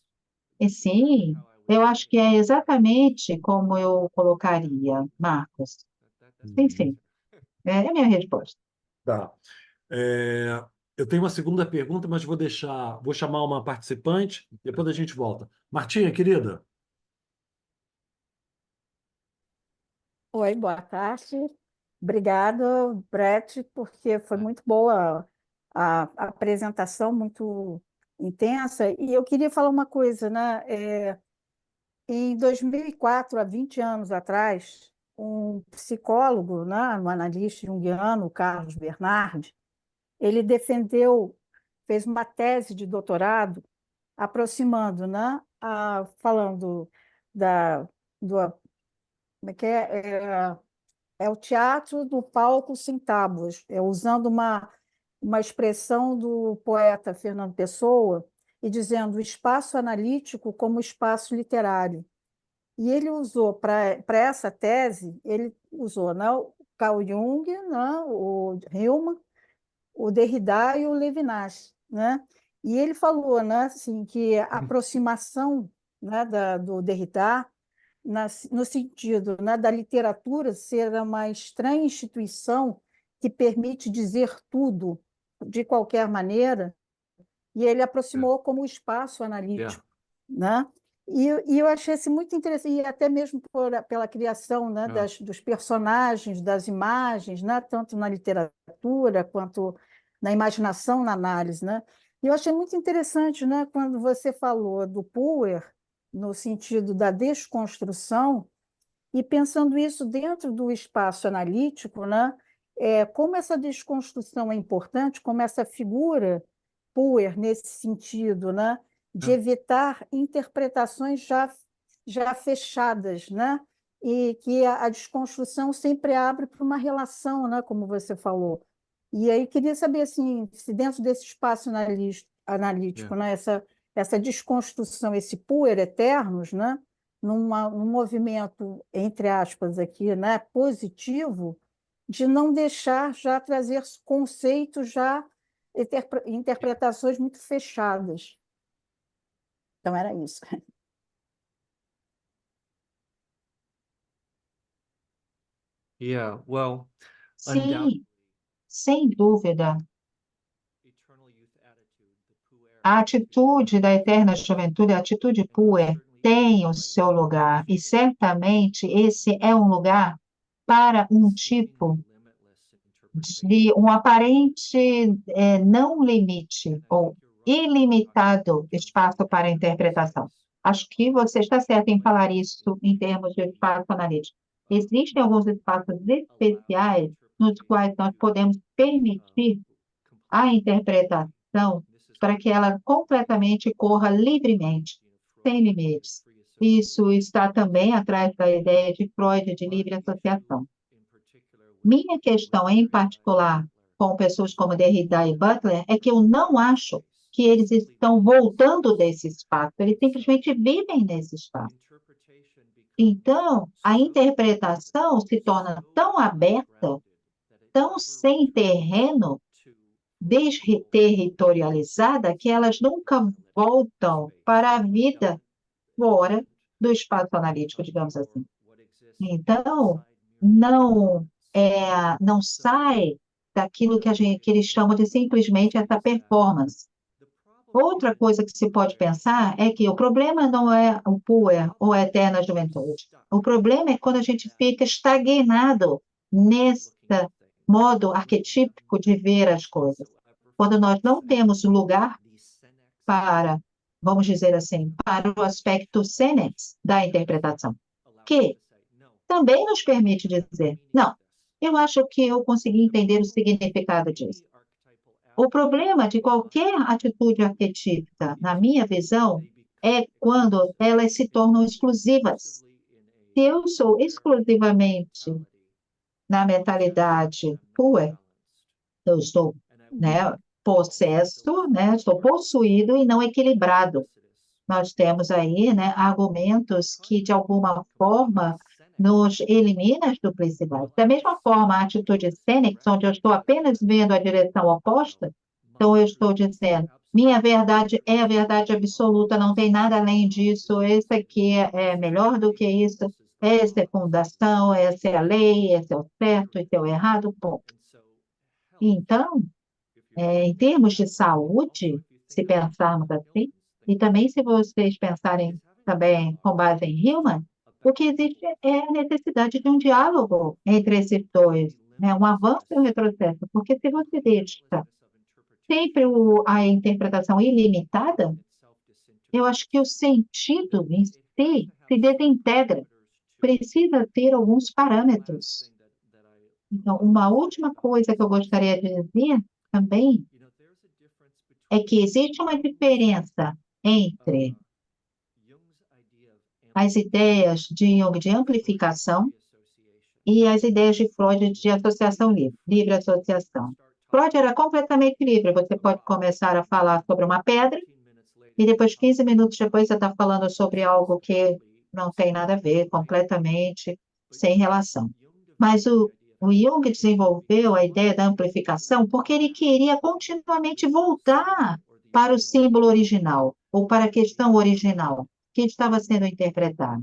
S3: E sim, eu acho que é exatamente como eu colocaria, Marcos. Sim, sim, é a minha resposta.
S1: Tá. Eu tenho uma segunda pergunta, mas vou chamar uma participante, depois a gente volta. Martinha, querida.
S4: Oi, boa tarde. Obrigado, Brett, porque foi muito boa a apresentação, muito intensa. E eu queria falar uma coisa, né? Em 2004, há 20 anos atrás, um psicólogo, né, um analista junguiano, o Carlos Bernardi, ele fez uma tese de doutorado aproximando, né, falando do, como é que é o teatro do palco sem tábuas, usando uma expressão do poeta Fernando Pessoa e dizendo o espaço analítico como espaço literário. E ele usou, para essa tese, ele usou, né, o Carl Jung, né, o Hillman, o Derrida e o Levinas, né? E ele falou, né, assim, que a aproximação, né, do Derrida no sentido, né, da literatura ser uma estranha instituição que permite dizer tudo de qualquer maneira, e ele aproximou como espaço analítico, né? E eu achei isso muito interessante, e até mesmo pela criação, né, dos personagens, das imagens, né, tanto na literatura quanto na imaginação, na análise, né? E eu achei muito interessante, né, quando você falou do Puer, no sentido da desconstrução, e pensando isso dentro do espaço analítico, né? Como essa desconstrução é importante, como essa figura Puer, nesse sentido, né? De evitar interpretações já fechadas, né? E que a desconstrução sempre abre para uma relação, né? Como você falou. E aí queria saber assim, se dentro desse espaço analítico, né? Essa desconstrução, esse Puer eternos, né? Num movimento, entre aspas, aqui, né? Positivo, de não deixar já trazer conceitos já interpretações muito fechadas. Então, era isso.
S2: Yeah, well,
S3: Sim, sem dúvida. A atitude da eterna juventude, a atitude Puer, tem o seu lugar, e certamente esse é um lugar para um tipo de um aparente não limite ou ilimitado espaço para interpretação. Acho que você está certo em falar isso em termos de espaço analítico. Existem alguns espaços especiais nos quais nós podemos permitir a interpretação para que ela completamente corra livremente, sem limites. Isso está também atrás da ideia de Freud de livre associação. Minha questão, em particular, com pessoas como Derrida e Butler, é que eu não acho que eles estão voltando desse espaço, eles simplesmente vivem nesse espaço. Então, a interpretação se torna tão aberta, tão sem terreno, desterritorializada, que elas nunca voltam para a vida fora do espaço analítico, digamos assim. Então, não sai daquilo que eles chamam de simplesmente essa performance. Outra coisa que se pode pensar é que o problema não é o Puer ou a eterna juventude. O problema é quando a gente fica estagnado nesse modo arquetípico de ver as coisas. Quando nós não temos lugar para, vamos dizer assim, para o aspecto senex da interpretação, que também nos permite dizer, não, eu acho que eu consegui entender o significado disso. O problema de qualquer atitude arquetípica, na minha visão, é quando elas se tornam exclusivas. Se eu sou exclusivamente na mentalidade Puer, eu estou, né, possesso, né, estou possuído e não equilibrado. Nós temos aí, né, argumentos que, de alguma forma, nos elimina as duplicidades. Da mesma forma, a atitude Sênex, onde eu estou apenas vendo a direção oposta, então eu estou dizendo, minha verdade é a verdade absoluta, não tem nada além disso, esse aqui é melhor do que isso, essa é fundação, essa é a lei, esse é o certo, esse é o errado, ponto. Então, em termos de saúde, se pensarmos assim, e também se vocês pensarem também com base em Hillman, o que existe é a necessidade de um diálogo entre esses dois, né? Um avanço e um retrocesso, porque se você deixa sempre a interpretação ilimitada, eu acho que o sentido em si se desintegra, precisa ter alguns parâmetros. Então, uma última coisa que eu gostaria de dizer também é que existe uma diferença entre as ideias de Jung de amplificação e as ideias de Freud de associação livre, livre associação. Freud era completamente livre, você pode começar a falar sobre uma pedra e depois, 15 minutos depois, você está falando sobre algo que não tem nada a ver, completamente sem relação. Mas o Jung desenvolveu a ideia da amplificação porque ele queria continuamente voltar para o símbolo original, ou para a questão original, que estava sendo interpretada.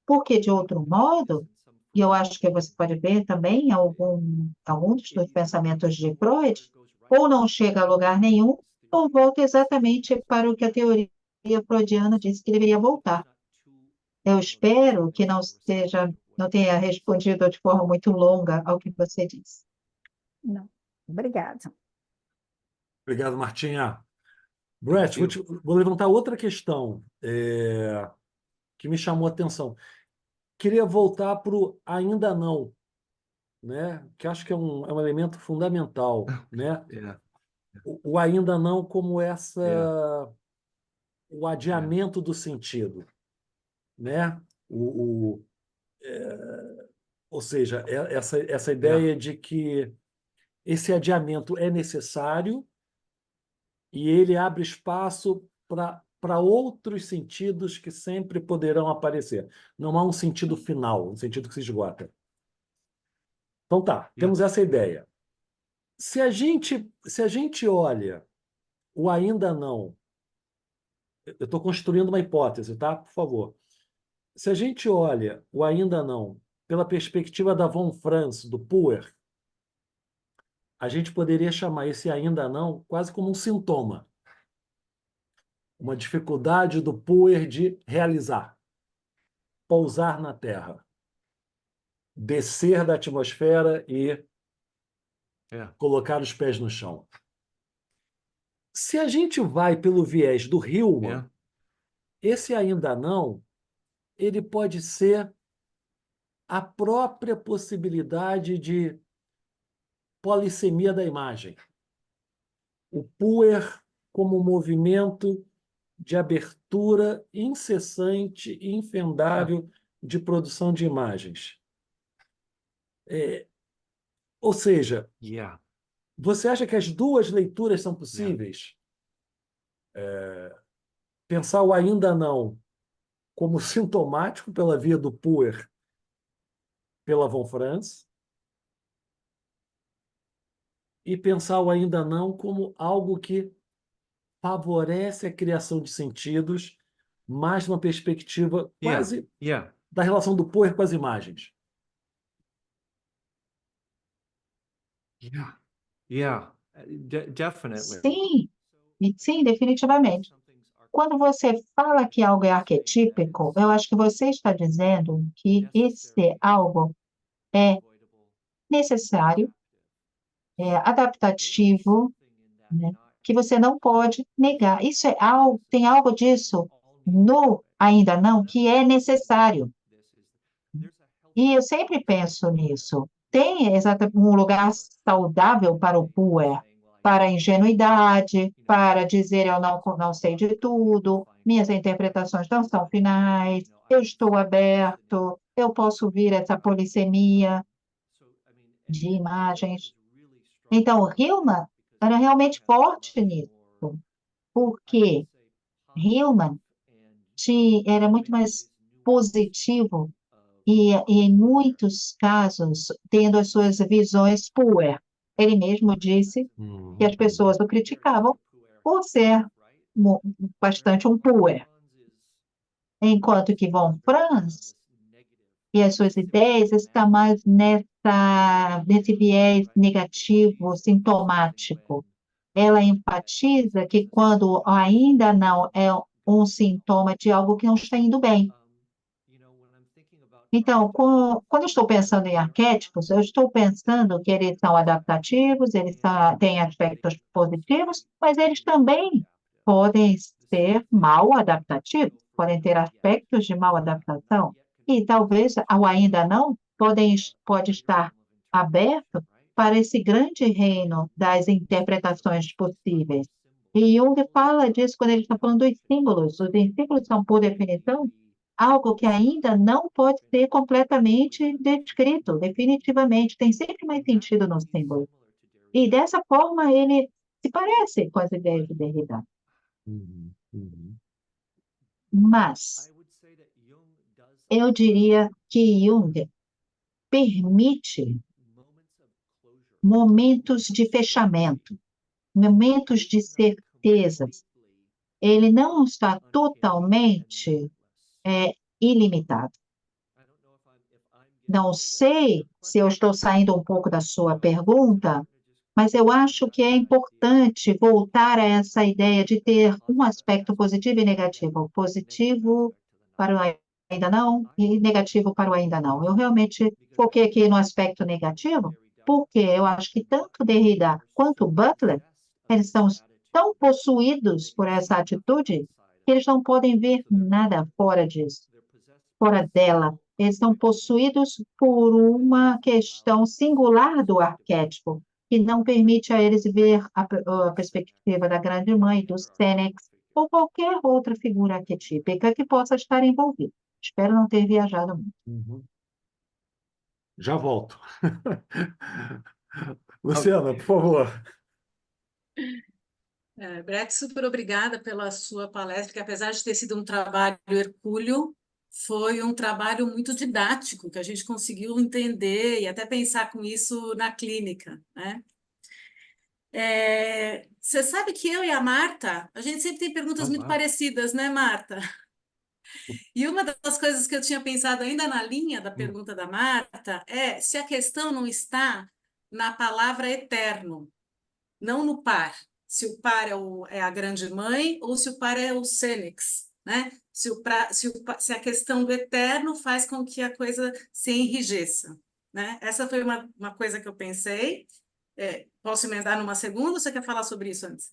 S3: Porque, de outro modo, e eu acho que você pode ver também alguns dos pensamentos de Freud, ou não chega a lugar nenhum, ou volta exatamente para o que a teoria freudiana disse que deveria voltar. Eu espero que não tenha respondido de forma muito longa ao que você disse.
S4: Não. Obrigada.
S1: Obrigado, Martinha. Brett,
S2: Thank you.
S1: vou levantar outra questão que me chamou a atenção. Queria voltar para o ainda não, né? Que acho que é um elemento fundamental, né?
S2: Yeah.
S1: O ainda não como
S2: Yeah.
S1: o adiamento do sentido, né? Ou seja, essa ideia de que esse adiamento é necessário e ele abre espaço para outros sentidos que sempre poderão aparecer. Não há um sentido final, um sentido que se esgota. Então tá, temos essa ideia. Se a gente olha o ainda não, eu estou construindo uma hipótese, tá? Por favor. Se a gente olha o ainda não pela perspectiva da von Franz, do Puer, a gente poderia chamar esse ainda não quase como um sintoma, uma dificuldade do Puer de realizar, pousar na Terra, descer da atmosfera e
S2: Yeah.
S1: colocar os pés no chão. Se a gente vai pelo viés do Hillman,
S2: Yeah.
S1: esse ainda não, ele pode ser a própria possibilidade de polissemia da imagem. O Puer como um movimento de abertura incessante e infindável de produção de imagens. Ou seja,
S2: Yeah.
S1: você acha que as duas leituras são possíveis? Pensar o ainda não como sintomático pela via do Puer, pela von Franz, e pensar o ainda não como algo que favorece a criação de sentidos, mais numa perspectiva
S2: Yeah.
S1: quase
S2: Yeah.
S1: da relação do Puer com as imagens.
S2: Yeah. Yeah. Definitely.
S3: Sim, sim, definitivamente. Quando você fala que algo é arquetípico, eu acho que você está dizendo que esse algo é necessário, é adaptativo, né? Que você não pode negar. Isso é algo, tem algo disso no ainda não que é necessário. E eu sempre penso nisso. Tem exatamente um lugar saudável para o puer, para a ingenuidade, para dizer eu não sei de tudo, minhas interpretações não são finais, eu estou aberto, eu posso vir essa polissemia de imagens. Então, Hillman era realmente forte nisso, porque Hillman era muito mais positivo e em muitos casos, tendo as suas visões puer. Ele mesmo disse que as pessoas o criticavam por ser bastante um puer, enquanto que von Franz e as suas ideias estão mais nesse viés negativo, sintomático. Ela enfatiza que quando ainda não é um sintoma de algo que não está indo bem. Então, quando eu estou pensando em arquétipos, eu estou pensando que eles são adaptativos, têm aspectos positivos, mas eles também podem ser mal adaptativos, podem ter aspectos de mal adaptação. E talvez, ao ainda não, pode estar aberto para esse grande reino das interpretações possíveis. E Jung fala disso quando ele está falando dos símbolos. Os símbolos são, por definição, algo que ainda não pode ser completamente descrito, definitivamente. Tem sempre mais sentido no símbolo. E dessa forma ele se parece com as ideias de Derrida. Mas eu diria que Jung permite momentos de fechamento, momentos de certezas. Ele não está totalmente ilimitado. Não sei se eu estou saindo um pouco da sua pergunta, mas eu acho que é importante voltar a essa ideia de ter um aspecto positivo e negativo. Positivo para o ainda não e negativo para o ainda não. Eu realmente foquei aqui no aspecto negativo, porque eu acho que tanto Derrida quanto Butler, eles são tão possuídos por essa atitude que eles não podem ver nada fora disso, fora dela. Eles são possuídos por uma questão singular do arquétipo, que não permite a eles ver a perspectiva da grande mãe, do Sênex, ou qualquer outra figura arquetípica que possa estar envolvida. Espero não ter viajado muito.
S1: Uhum. Já volto. Luciana, por favor.
S5: Brett, super obrigada pela sua palestra, que apesar de ter sido um trabalho hercúleo, foi um trabalho muito didático, que a gente conseguiu entender e até pensar com isso na clínica, né? Você sabe que eu e a Marta, a gente sempre tem perguntas muito parecidas, né, Marta? E uma das coisas que eu tinha pensado ainda na linha da pergunta da Marta é se a questão não está na palavra eterno, não no par. Se o par é a grande mãe ou se o par é o Sênex, né? Se a questão do eterno faz com que a coisa se enrijeça, né? Essa foi uma coisa que eu pensei. Posso emendar numa segunda ou você quer falar sobre isso antes?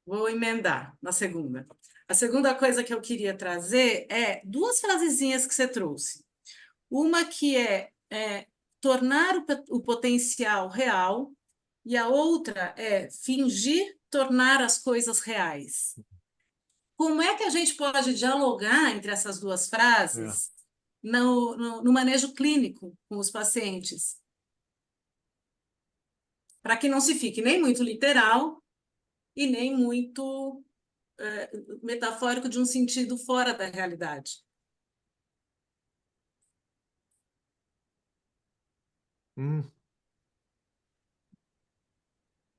S5: Vou emendar na segunda. A segunda coisa que eu queria trazer é duas frasezinhas que você trouxe. Uma que é tornar o potencial real e a outra é fingir tornar as coisas reais. Como é que a gente pode dialogar entre essas duas frases no manejo clínico com os pacientes? Para que não se fique nem muito literal e nem muito metafórico de um sentido fora da realidade.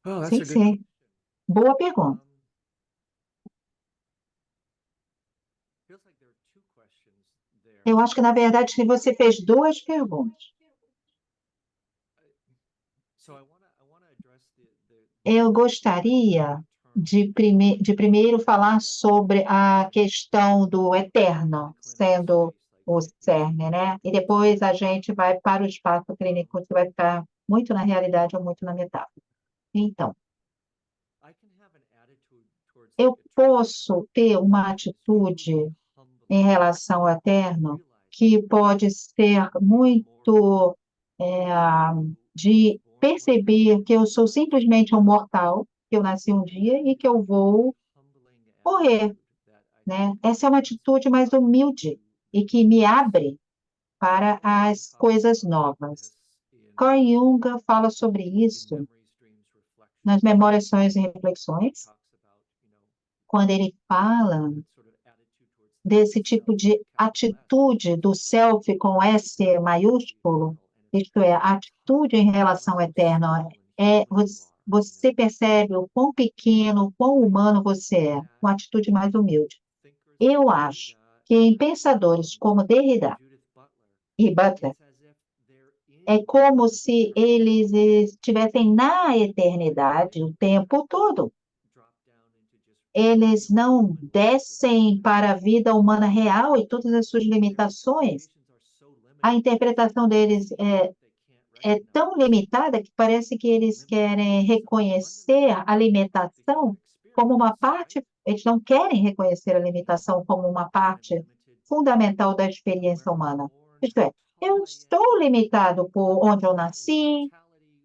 S2: Oh, that's
S3: Sim,
S2: a good.
S3: sim. Boa pergunta.
S2: Feels like there are two questions there.
S3: Eu acho que, na verdade, você fez duas perguntas.
S2: So I wanna address
S3: Eu gostaria de primeiro falar sobre a questão do eterno, sendo o cerne, né? E depois a gente vai para o espaço clínico, que vai ficar muito na realidade ou muito na metáfora. Então,
S2: I can have an attitude towards
S3: eu
S2: like a
S3: posso ter uma atitude em relação ao eterno que pode ser muito de perceber que eu sou simplesmente um mortal, que eu nasci um dia e que eu vou morrer, né? Essa é uma atitude mais humilde e que me abre para as coisas novas. Carl Jung fala sobre isso nas Memórias, Sonhos e Reflexões, quando ele fala desse tipo de atitude do self com S maiúsculo, isto é, a atitude em relação ao eterno, você percebe o quão pequeno, o quão humano você é, uma atitude mais humilde. Eu acho que em pensadores como Derrida e Butler, é como se eles estivessem na eternidade o tempo todo. Eles não descem para a vida humana real e todas as suas limitações. A interpretação deles é tão limitada que parece que eles querem reconhecer a limitação como uma parte, eles não querem reconhecer a limitação como uma parte fundamental da experiência humana. Isto é, eu estou limitado por onde eu nasci,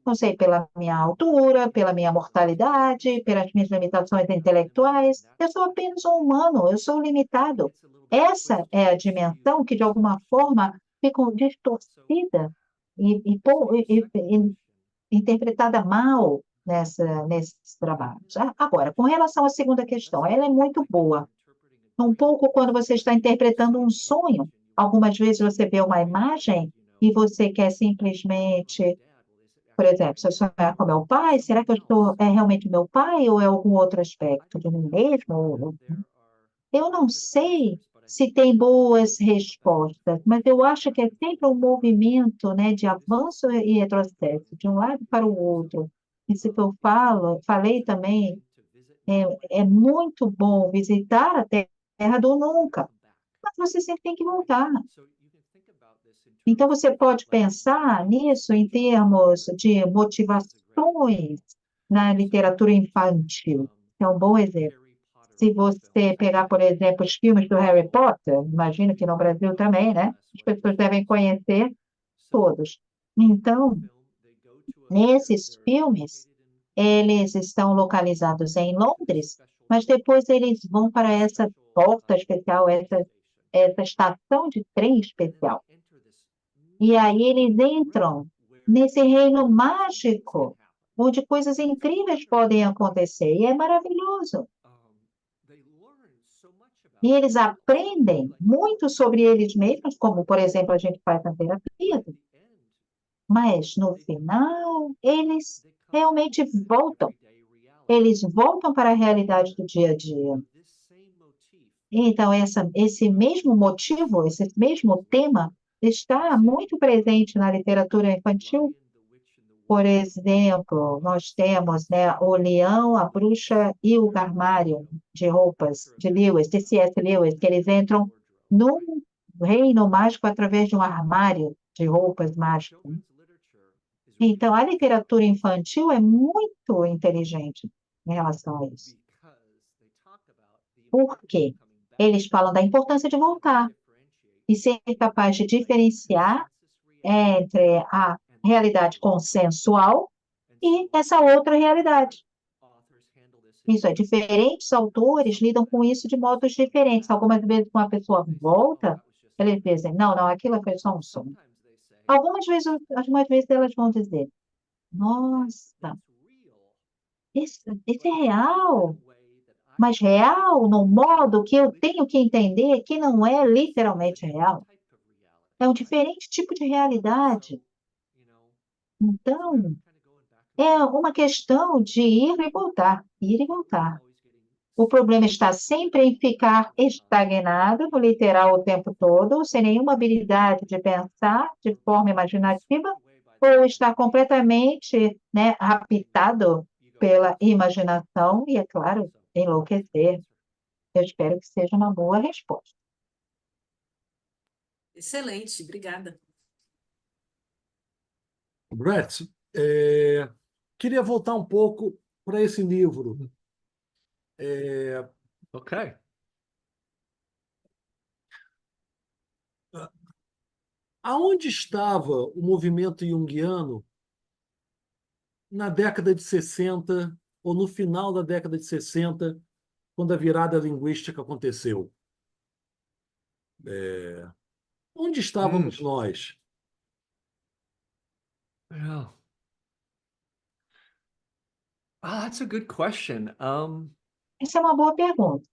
S3: não sei, pela minha altura, pela minha mortalidade, pelas minhas limitações intelectuais. Eu sou apenas um humano, eu sou limitado. Essa é a dimensão que, de alguma forma, fica distorcida e interpretada mal nesses trabalhos. Agora, com relação à segunda questão, ela é muito boa. Um pouco quando você está interpretando um sonho. Algumas vezes você vê uma imagem e você quer simplesmente, por exemplo, se eu sonhar com meu pai, será que é realmente meu pai ou é algum outro aspecto de mim mesmo? Eu não sei se tem boas respostas, mas eu acho que é sempre um movimento, né, de avanço e retrocesso, de um lado para o outro. Isso que eu falei também, é muito bom visitar a terra do nunca, mas você sempre tem que voltar. Então, você pode pensar nisso em termos de motivações na literatura infantil. É um bom exemplo. Se você pegar, por exemplo, os filmes do Harry Potter, imagino que no Brasil também, né? As pessoas devem conhecer todos. Então, nesses filmes, eles estão localizados em Londres, mas depois eles vão para essa porta especial, essa estação de trem especial. E aí eles entram nesse reino mágico, onde coisas incríveis podem acontecer, e é maravilhoso. E eles aprendem muito sobre eles mesmos, como, por exemplo, a gente faz na terapia. Mas, no final, eles realmente voltam. Eles voltam para a realidade do dia a dia. Então, esse mesmo motivo, esse mesmo tema, está muito presente na literatura infantil. Por exemplo, nós temos, né, O Leão, a Bruxa e o Armário de Roupas, de Lewis, de C.S. Lewis, que eles entram num reino mágico através de um armário de roupas mágico. Então, a literatura infantil é muito inteligente em relação a isso. Por quê? Eles falam da importância de voltar e ser capaz de diferenciar entre a realidade consensual e essa outra realidade. Isso é, diferentes autores lidam com isso de modos diferentes. Algumas vezes, quando a pessoa volta, eles dizem, não, aquilo foi só um sonho. Algumas vezes elas vão dizer, nossa, isso é real, mas real no modo que eu tenho que entender que não é literalmente real. É um diferente tipo de realidade. Então, é uma questão de ir e voltar, ir e voltar. O problema está sempre em ficar estagnado no literal o tempo todo, sem nenhuma habilidade de pensar de forma imaginativa, ou estar completamente, né, raptado pela imaginação e, é claro, enlouquecer. Eu espero que seja uma boa resposta.
S5: Excelente, obrigada.
S1: Brett, queria voltar um pouco para esse livro.
S2: Okay.
S1: Aonde estava o movimento junguiano na década de 60 ou no final da década de 60, quando a virada linguística aconteceu? Onde estávamos nós?
S2: Yeah. That's a good question.
S3: Essa é uma boa pergunta.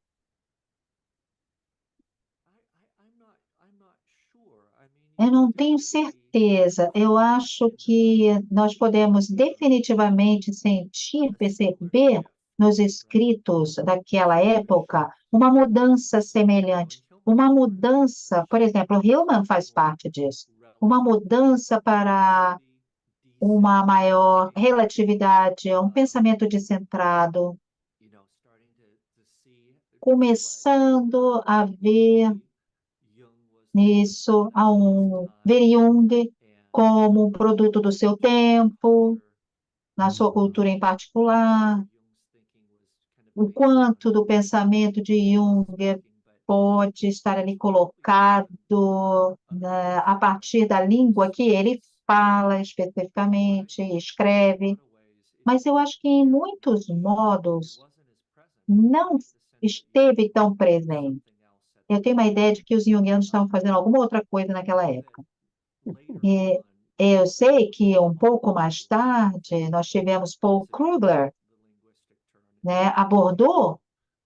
S2: I'm not sure.
S3: Eu não tenho certeza. Eu acho que nós podemos definitivamente sentir, perceber nos escritos daquela época uma mudança semelhante. Uma mudança, por exemplo, Hillman faz parte disso. Uma mudança para uma maior relatividade, um pensamento descentrado, começando a ver nisso ver Jung como um produto do seu tempo, na sua cultura em particular, o quanto do pensamento de Jung pode estar ali colocado, né, a partir da língua que ele fala especificamente, escreve, mas eu acho que em muitos modos não esteve tão presente. Eu tenho uma ideia de que os junguianos estavam fazendo alguma outra coisa naquela época. E eu sei que um pouco mais tarde nós tivemos Paul Kruger, né, abordou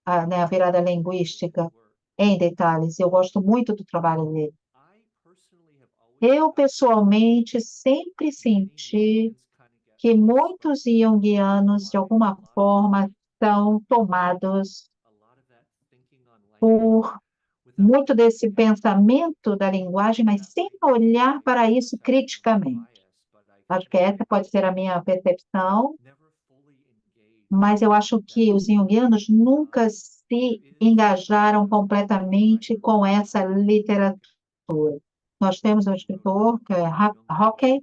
S3: a virada linguística em detalhes. Eu gosto muito do trabalho dele. Eu, pessoalmente, sempre senti que muitos junguianos, de alguma forma, são tomados por muito desse pensamento da linguagem, mas sem olhar para isso criticamente. Acho que essa pode ser a minha percepção, mas eu acho que os junguianos nunca se engajaram completamente com essa literatura. Nós temos um escritor, que é Hockey,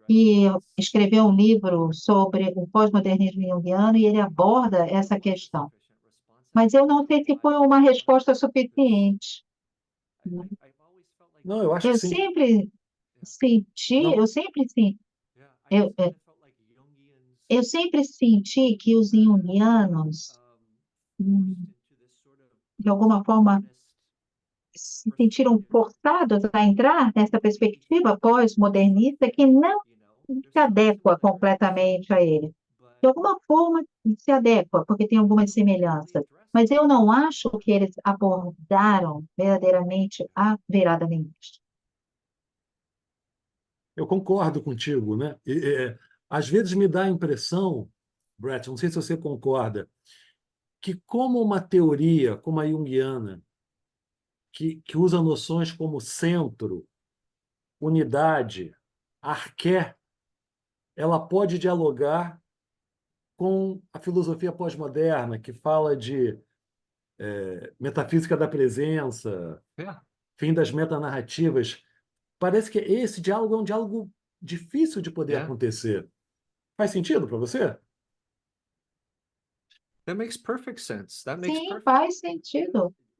S3: que escreveu um livro sobre o pós-modernismo junguiano e ele aborda essa questão. Mas eu não sei se foi uma resposta suficiente.
S1: Não, eu acho que
S3: Eu
S1: sim.
S3: sempre senti,
S1: Não,
S3: eu sempre senti que os junguianos, de alguma forma, se sentiram forçados a entrar nessa perspectiva pós-modernista que não se adequa completamente a ele. De alguma forma, se adequa, porque tem algumas semelhanças. Mas eu não acho que eles abordaram verdadeiramente a virada linguística.
S1: eu concordo contigo, né? Às vezes me dá a impressão, Brett, não sei se você concorda, que como uma teoria como a junguiana, que usa noções como centro, unidade, arqué, ela pode dialogar com a filosofia pós-moderna, que fala de metafísica da presença,
S2: Yeah.
S1: fim das metanarrativas. Parece que esse diálogo é um diálogo difícil de poder
S2: Yeah.
S1: acontecer. Faz sentido para você?
S2: That makes perfect sense. That makes
S3: Sim,
S2: perfect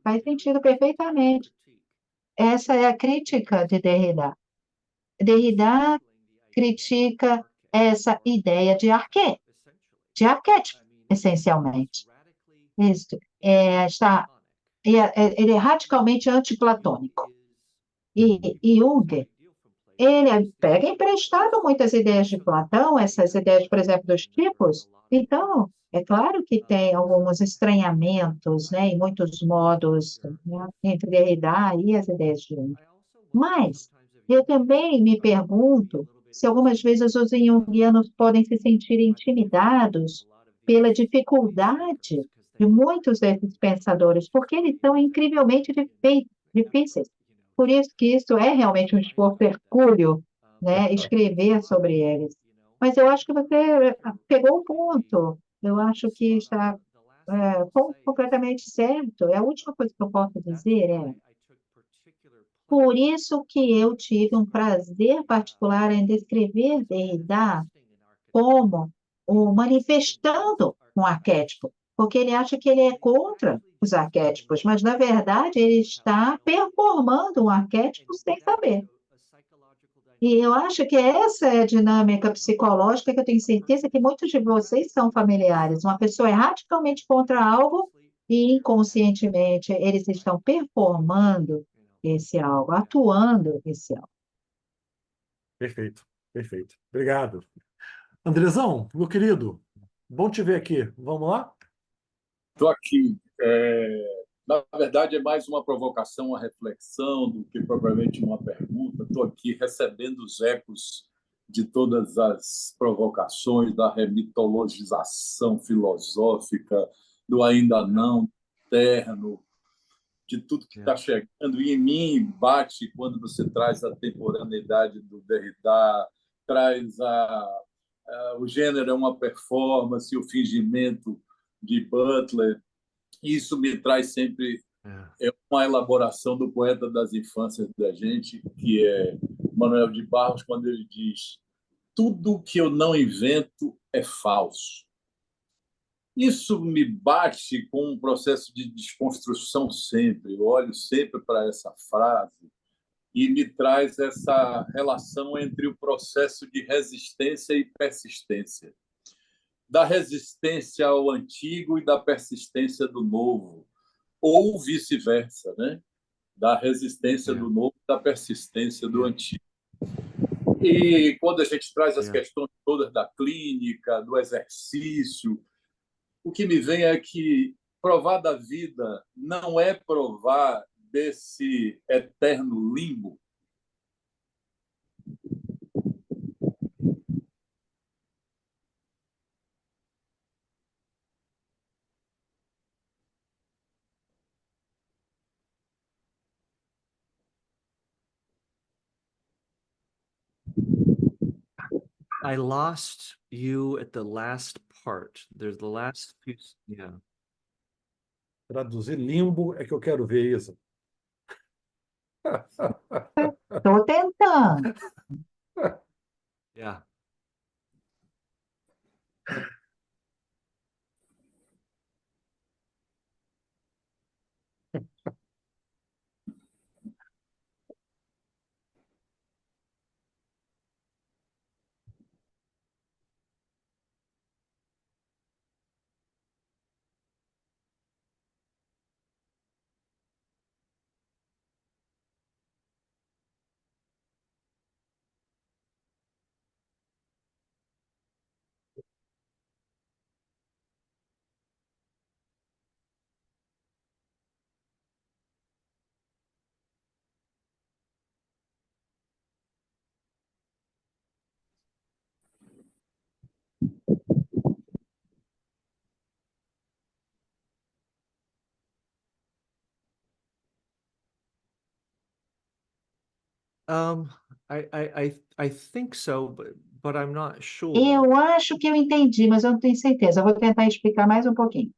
S3: faz sentido perfeitamente. Essa é a crítica de Derrida. Derrida critica essa ideia de arquétipo, essencialmente. Isso. Ele é radicalmente antiplatônico. E Jung, ele pega emprestado muitas ideias de Platão, essas ideias, por exemplo, dos tipos. Então, é claro que tem alguns estranhamentos, né, em muitos modos, né, entre Derrida e as ideias de Jung. Mas eu também me pergunto se algumas vezes os junguianos podem se sentir intimidados pela dificuldade de muitos desses pensadores, porque eles são incrivelmente difíceis. Por isso que isso é realmente um esforço hercúleo, né, escrever sobre eles. Mas eu acho que você pegou o ponto. Eu acho que está completamente certo. A última coisa que eu posso dizer é por isso que eu tive um prazer particular em descrever Derrida como o manifestando um arquétipo, porque ele acha que ele é contra os arquétipos, mas na verdade ele está performando um arquétipo sem saber. E eu acho que essa é a dinâmica psicológica que eu tenho certeza que muitos de vocês são familiares. Uma pessoa é radicalmente contra algo e inconscientemente eles estão performando esse algo, atuando esse algo.
S1: Perfeito, perfeito. Obrigado. Andrezão, meu querido, bom te ver aqui. Vamos lá?
S6: Estou aqui. Na verdade, é mais uma provocação, uma reflexão do que propriamente uma pergunta. Estou aqui recebendo os ecos de todas as provocações da remitologização filosófica, do ainda não, terno, de tudo que está chegando. E em mim bate quando você traz a temporaneidade do Derrida, traz o gênero é uma performance, o fingimento de Butler. Isso me traz sempre uma elaboração do poeta das infâncias da gente, que é Manuel de Barros, quando ele diz: tudo que eu não invento é falso. Isso me bate com um processo de desconstrução sempre. Eu olho sempre para essa frase e me traz essa relação entre o processo de resistência e persistência. Da resistência ao antigo e da persistência do novo, ou vice-versa, né? Da resistência do novo e da persistência do antigo. E quando a gente traz as questões todas da clínica, do exercício, o que me vem é que provar da vida não é provar desse eterno limbo.
S2: I lost you at the last part. There's the last few. Yeah.
S1: Traduzir limbo é que eu quero ver isso.
S3: Estou tentando.
S2: Yeah. Um, I think so, but I'm not sure.
S3: Eu acho que eu entendi, mas eu não tenho certeza. Eu vou tentar explicar mais um pouquinho.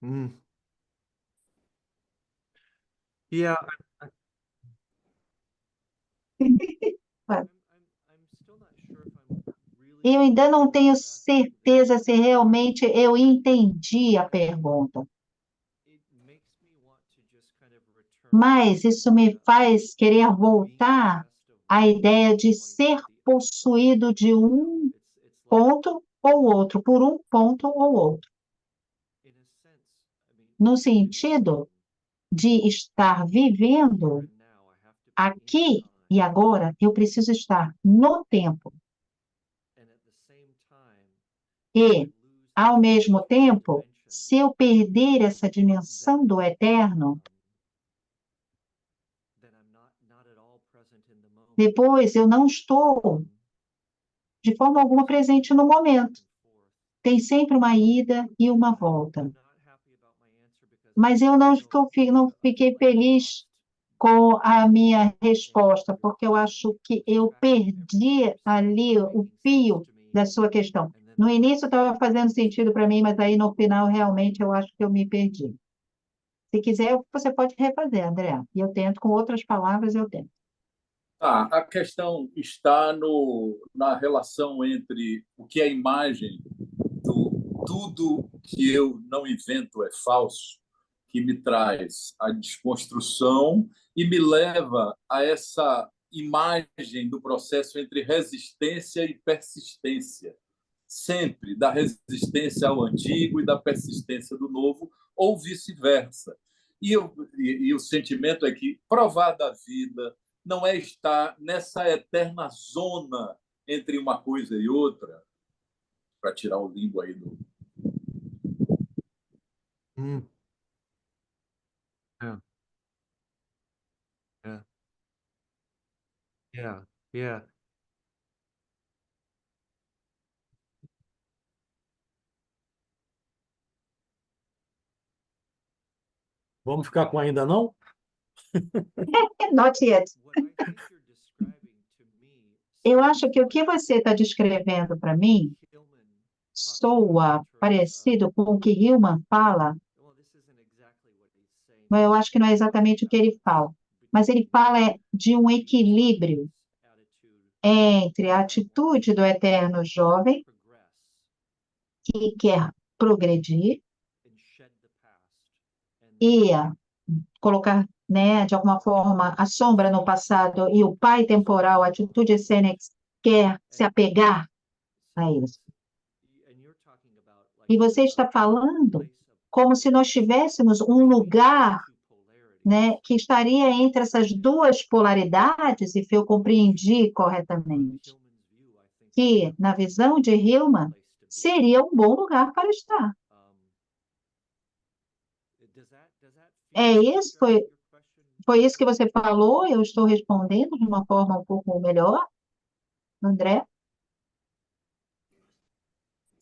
S2: Mm. Yeah, I'm still not sure if I'm really
S3: Eu ainda não tenho certeza se realmente eu entendi a pergunta,
S2: it makes me want to just kind of return
S3: mas isso me
S2: to
S3: faz querer
S2: being
S3: voltar
S2: possessed of
S3: à ideia de
S2: point
S3: ser
S2: of the other.
S3: possuído de
S2: You know,
S3: um
S2: it's like
S3: ponto ou outro, por um ponto ou outro,
S2: in a sense, I mean,
S3: no
S2: in this
S3: sentido
S2: scene,
S3: de estar
S2: here
S3: vivendo
S2: and now, I have to be in
S3: aqui
S2: time,
S3: e agora, eu preciso estar no tempo
S2: and at the same time, if I
S3: e,
S2: lose
S3: ao
S2: this
S3: mesmo
S2: eternal
S3: tempo,
S2: dimension,
S3: se eu perder essa
S2: then
S3: dimensão do eterno,
S2: then I'm not at all present in the moment.
S3: depois eu não estou de forma alguma presente no momento. Tem sempre uma ida e uma volta. Mas eu não fiquei feliz com a minha resposta, porque eu acho que eu perdi ali o fio da sua questão. No início estava fazendo sentido para mim, mas aí no final realmente eu acho que eu me perdi. Se quiser, você pode refazer, André. E eu tento, com outras palavras, eu tento.
S6: A questão está na relação entre o que é a imagem do tudo que eu não invento é falso, que me traz a desconstrução e me leva a essa imagem do processo entre resistência e persistência, sempre da resistência ao antigo e da persistência do novo, ou vice-versa. E o sentimento é que provar da vida não é estar nessa eterna zona entre uma coisa e outra, para tirar o limbo aí do.
S2: Mm. Yeah, yeah, yeah, yeah.
S1: Vamos ficar com ainda não?
S3: Not yet.
S2: What I think you're describing to me
S3: Eu acho que o que você está descrevendo para mim
S2: Hillman
S3: soa parecido com o que Hillman fala,
S2: well, this isn't exactly what he's saying,
S3: mas eu acho que não é exatamente o que ele fala. Mas ele fala de um equilíbrio entre a atitude do eterno jovem que quer progredir e colocar, né, de alguma forma, a sombra no passado e o pai temporal, a atitude Senex, quer se apegar a isso. E você está falando como se nós tivéssemos um lugar, né, que estaria entre essas duas polaridades, e se eu compreendi corretamente, que, na visão de Hillman, seria um bom lugar para estar. É isso? Foi isso que você falou? Eu estou respondendo de uma forma um pouco melhor, André?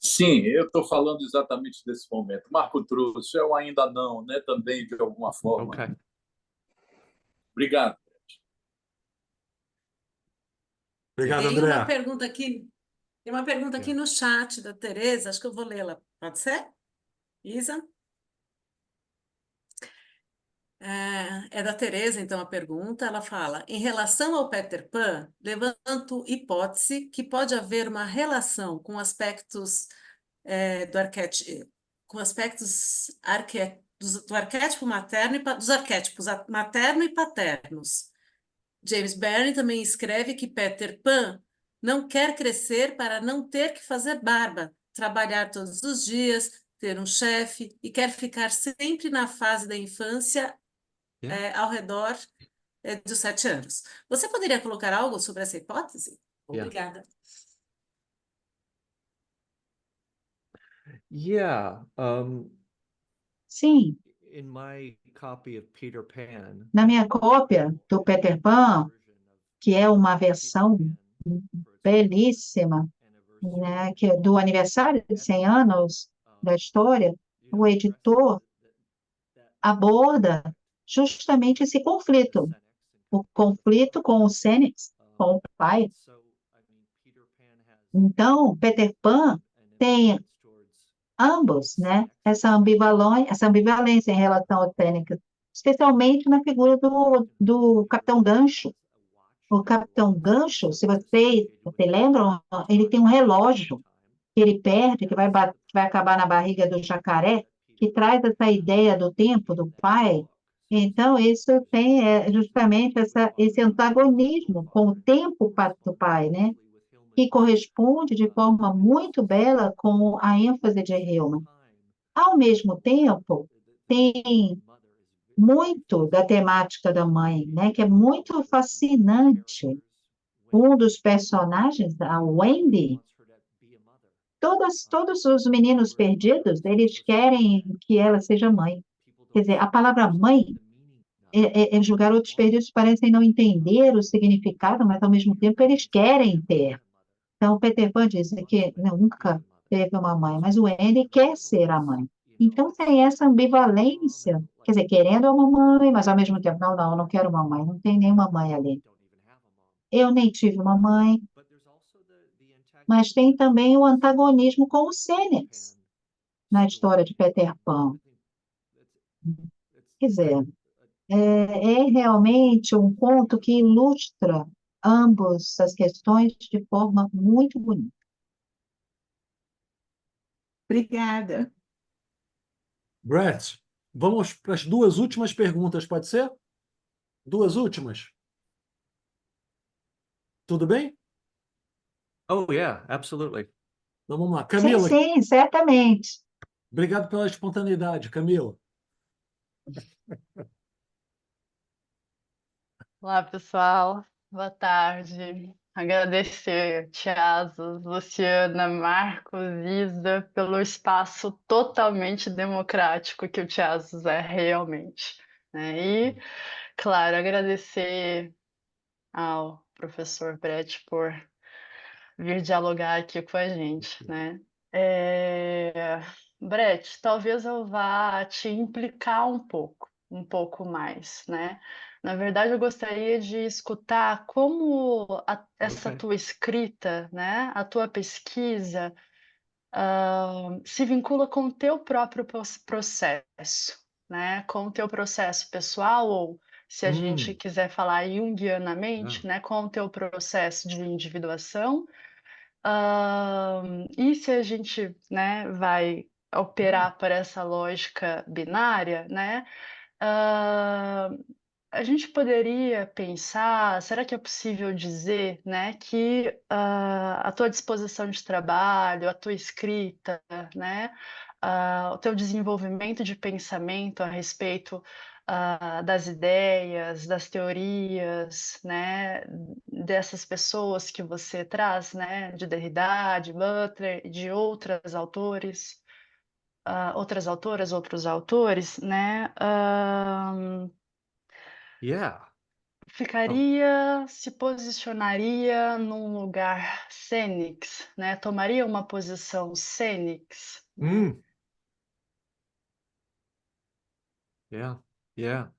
S6: Sim, eu estou falando exatamente desse momento. Marco trouxe, eu ainda não, né? Também, de alguma forma.
S2: Okay.
S6: Obrigado.
S1: Obrigado,
S5: Tem uma
S1: André.
S5: pergunta aqui, tem uma pergunta aqui no chat da Tereza, acho que eu vou lê-la. Pode ser? Isa? É da Tereza, então, a pergunta. Ela fala: em relação ao Peter Pan, levanto hipótese que pode haver uma relação com aspectos do arquétipo, com aspectos do arquétipo materno dos arquétipos materno e paternos. James Barrie também escreve que Peter Pan não quer crescer para não ter que fazer barba, trabalhar todos os dias, ter um chefe e quer ficar sempre na fase da infância
S2: Yeah.
S5: ao redor dos 7 anos. Você poderia colocar algo sobre essa hipótese?
S2: Yeah.
S5: Obrigada.
S2: Yeah.
S3: Sim,
S2: In my copy of Peter Pan,
S3: na minha cópia do Peter Pan, que é uma versão belíssima, né, que é do aniversário de 100 anos da história, o editor aborda justamente esse conflito, o conflito com o Sênex, com o pai. Então, Peter Pan tem ambos, né, essa ambivalência em relação ao Fênix, especialmente na figura do Capitão Gancho. O Capitão Gancho, se vocês lembram, ele tem um relógio que ele perde, que vai acabar na barriga do jacaré, que traz essa ideia do tempo do pai. Então, isso tem justamente esse antagonismo com o tempo do pai, né? Que corresponde de forma muito bela com a ênfase de Hillman. Ao mesmo tempo, tem muito da temática da mãe, né? Que é muito fascinante. Um dos personagens, a Wendy, todos os meninos perdidos, eles querem que ela seja mãe. Quer dizer, a palavra mãe, os garotos perdidos parecem não entender o significado, mas ao mesmo tempo eles querem ter. Então, Peter Pan diz que nunca teve uma mãe, mas o Andy quer ser a mãe. Então, tem essa ambivalência, quer dizer, querendo uma mãe, mas ao mesmo tempo, não, eu não quero uma mãe, não tem nenhuma mãe ali. Eu nem tive uma mãe, mas tem também o antagonismo com o Sênex na história de Peter Pan. Quer dizer, é realmente um conto que ilustra ambas as questões de forma muito bonita.
S4: Obrigada.
S1: Brett, vamos para as duas últimas perguntas, pode ser? Duas últimas. Tudo bem?
S2: Oh, yeah, absolutely.
S1: Então vamos lá.
S3: Sim,
S1: Camila,
S3: sim, certamente.
S1: obrigado pela espontaneidade, Camila.
S7: Olá, pessoal. Boa tarde. Agradecer, Tiago, Luciana, Marcos, Isa, pelo espaço totalmente democrático que o Tiago é realmente, né? E, claro, agradecer ao professor Brett por vir dialogar aqui com a gente, né? Brett, talvez eu vá te implicar um pouco mais, né? Na verdade, eu gostaria de escutar como essa
S2: Okay.
S7: tua escrita, né, a tua pesquisa, se vincula com o teu próprio processo, né? Com o teu processo pessoal, ou se a gente quiser falar junguianamente, né, com o teu processo de individuação. E se a gente, né, vai operar por essa lógica binária, né, a gente poderia pensar, será que é possível dizer, né, que a tua disposição de trabalho, a tua escrita, né, o teu desenvolvimento de pensamento a respeito das ideias, das teorias, né, dessas pessoas que você traz, né, de Derrida, de Butler, de outras autores, outras autoras, outros autores, né,
S2: Yeah.
S7: se posicionaria num lugar Fênix, né? Tomaria uma posição Fênix, né?
S2: Yeah, yeah.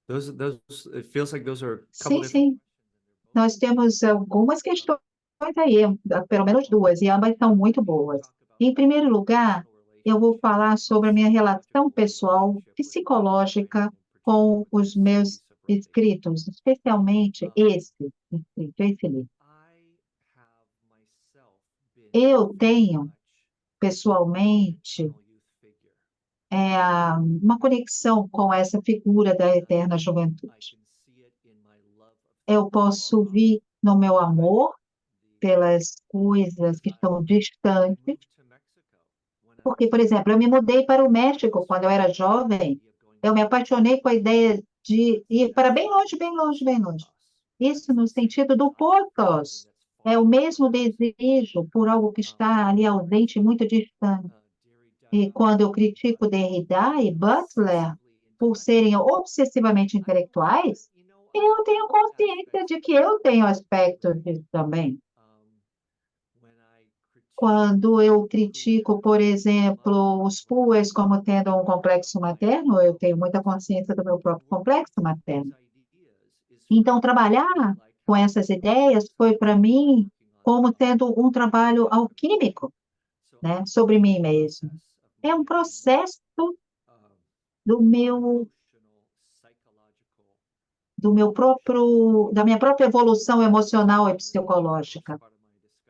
S2: It feels like those are a couple
S3: Sim,
S2: different
S3: sim. Nós temos algumas questões aí, pelo menos duas, e ambas são muito boas. Em primeiro lugar, eu vou falar sobre a minha relação pessoal, psicológica com os meus escritos, especialmente esse escrito, esse livro. Eu tenho, pessoalmente, uma conexão com essa figura da eterna juventude. Eu posso vir no meu amor pelas coisas que estão distantes, porque, por exemplo, eu me mudei para o México quando eu era jovem, eu me apaixonei com a ideia de ir para bem longe, bem longe, bem longe. Isso no sentido do portos. É o mesmo desejo por algo que está ali ausente, muito distante. E quando eu critico Derrida e Butler por serem obsessivamente intelectuais, eu tenho consciência de que eu tenho aspectos disso também. Quando eu critico, por exemplo, os PUAs como tendo um complexo materno, eu tenho muita consciência do meu próprio complexo materno. Então, trabalhar com essas ideias foi para mim como tendo um trabalho alquímico, né, sobre mim mesmo. É um processo da minha própria evolução emocional e psicológica.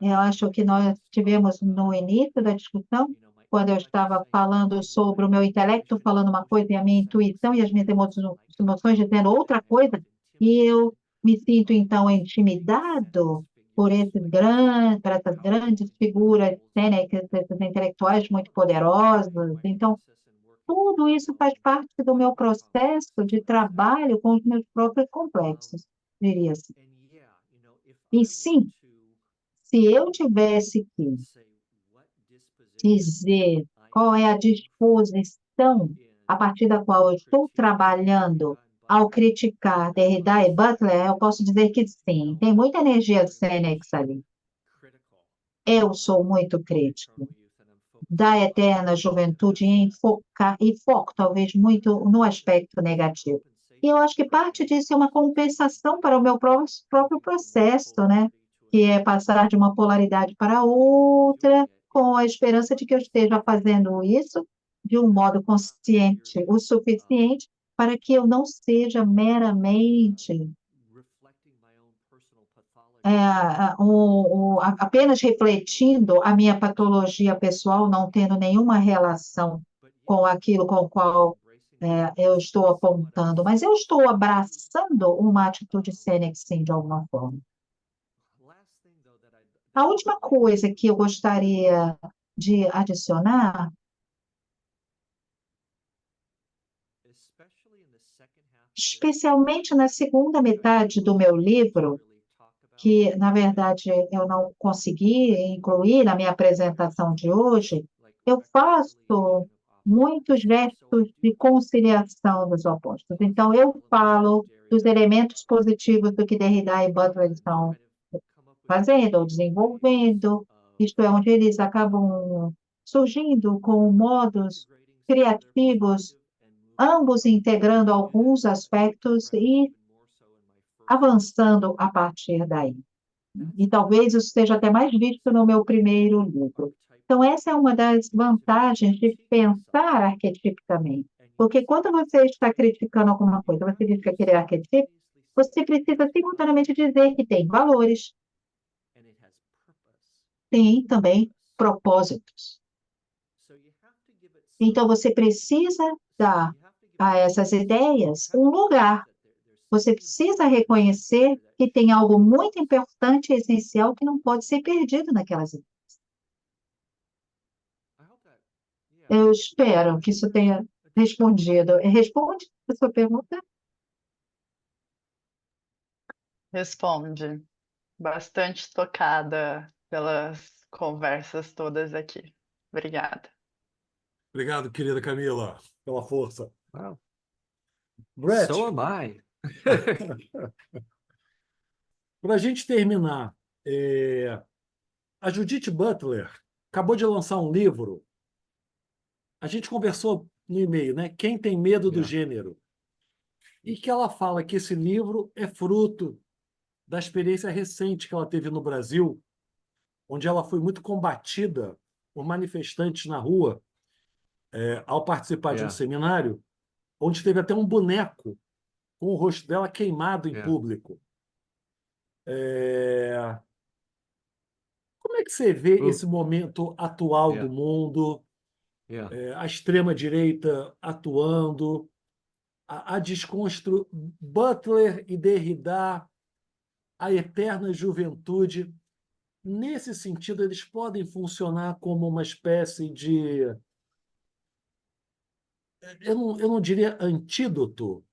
S3: Eu acho que nós tivemos no início da discussão, quando eu estava falando sobre o meu intelecto falando uma coisa e a minha intuição e as minhas emoções dizendo outra coisa, e eu me sinto então intimidado por essas grandes figuras cênicas, esses intelectuais muito poderosos. Então, tudo isso faz parte do meu processo de trabalho com os meus próprios complexos, diria assim. E sim, se eu tivesse que dizer qual é a disposição a partir da qual eu estou trabalhando ao criticar Derrida e Butler, eu posso dizer que sim, tem muita energia de Senex ali. Eu sou muito crítico da eterna juventude em focar, e foco talvez muito no aspecto negativo. E eu acho que parte disso é uma compensação para o meu próprio processo, né? Que é passar de uma polaridade para outra, com a esperança de que eu esteja fazendo isso de um modo consciente o suficiente para que eu não seja meramente apenas refletindo a minha patologia pessoal, não tendo nenhuma relação com aquilo com o qual eu estou apontando, mas eu estou abraçando uma atitude Senex, sim, de alguma forma. A última coisa que eu gostaria de adicionar, especialmente na segunda metade do meu livro, que, na verdade, eu não consegui incluir na minha apresentação de hoje, eu faço muitos gestos de conciliação dos opostos. Então, eu falo dos elementos positivos do que Derrida e Butler estão fazendo ou desenvolvendo, isto é, onde eles acabam surgindo com modos criativos, ambos integrando alguns aspectos e avançando a partir daí. E talvez isso seja até mais visto no meu primeiro livro. Então, essa é uma das vantagens de pensar arquetipicamente. Porque quando você está criticando alguma coisa, você diz que aquele arquetipo, você precisa simultaneamente dizer que tem valores, tem também propósitos. Então, você precisa dar a essas ideias um lugar. Você precisa reconhecer que tem algo muito importante e essencial que não pode ser perdido naquelas ideias. Eu espero que isso tenha respondido. Responde a sua pergunta?
S7: Responde. Bastante tocada pelas conversas todas aqui. Obrigada.
S1: Obrigado, querida Camila, pela força.
S2: Wow.
S1: Brett,
S2: So am I.
S1: Para a gente terminar, a Judith Butler acabou de lançar um livro. A gente conversou no e-mail, né? Quem tem medo do
S2: Yeah.
S1: gênero? E que ela fala que esse livro é fruto da experiência recente que ela teve no Brasil, onde ela foi muito combatida por manifestantes na rua, ao participar de um
S2: Yeah.
S1: seminário, onde teve até um boneco com o rosto dela queimado em
S2: Yeah.
S1: público. Como é que você vê
S2: Ooh.
S1: esse momento atual do
S2: Yeah.
S1: mundo,
S2: Yeah.
S1: a extrema-direita atuando, a desconstru... Butler e Derrida, a eterna juventude? Nesse sentido, eles podem funcionar como uma espécie de, eu não diria antídoto,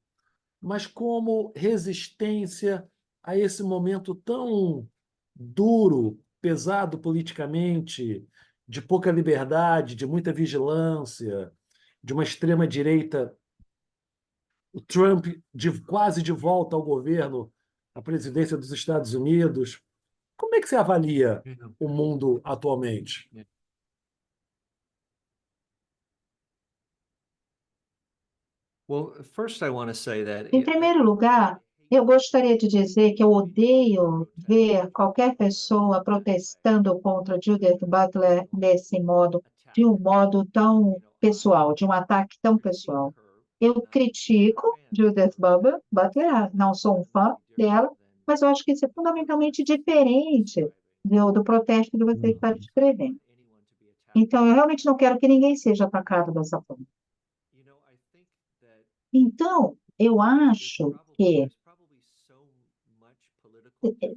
S1: mas como resistência a esse momento tão duro, pesado politicamente, de pouca liberdade, de muita vigilância, de uma extrema-direita, o Trump quase de volta ao governo, à presidência dos Estados Unidos. Como é que você avalia
S2: Yeah.
S1: o mundo atualmente?
S2: Well, first I want to say that
S3: Em primeiro lugar, eu gostaria de dizer que eu odeio ver qualquer pessoa protestando contra Judith Butler desse modo, de um modo tão pessoal, de um ataque tão pessoal. Eu critico Judith Butler, não sou um fã dela, mas eu acho que isso é fundamentalmente diferente do protesto que você está descrevendo. Então, eu realmente não quero que ninguém seja atacado dessa forma. Então, eu acho que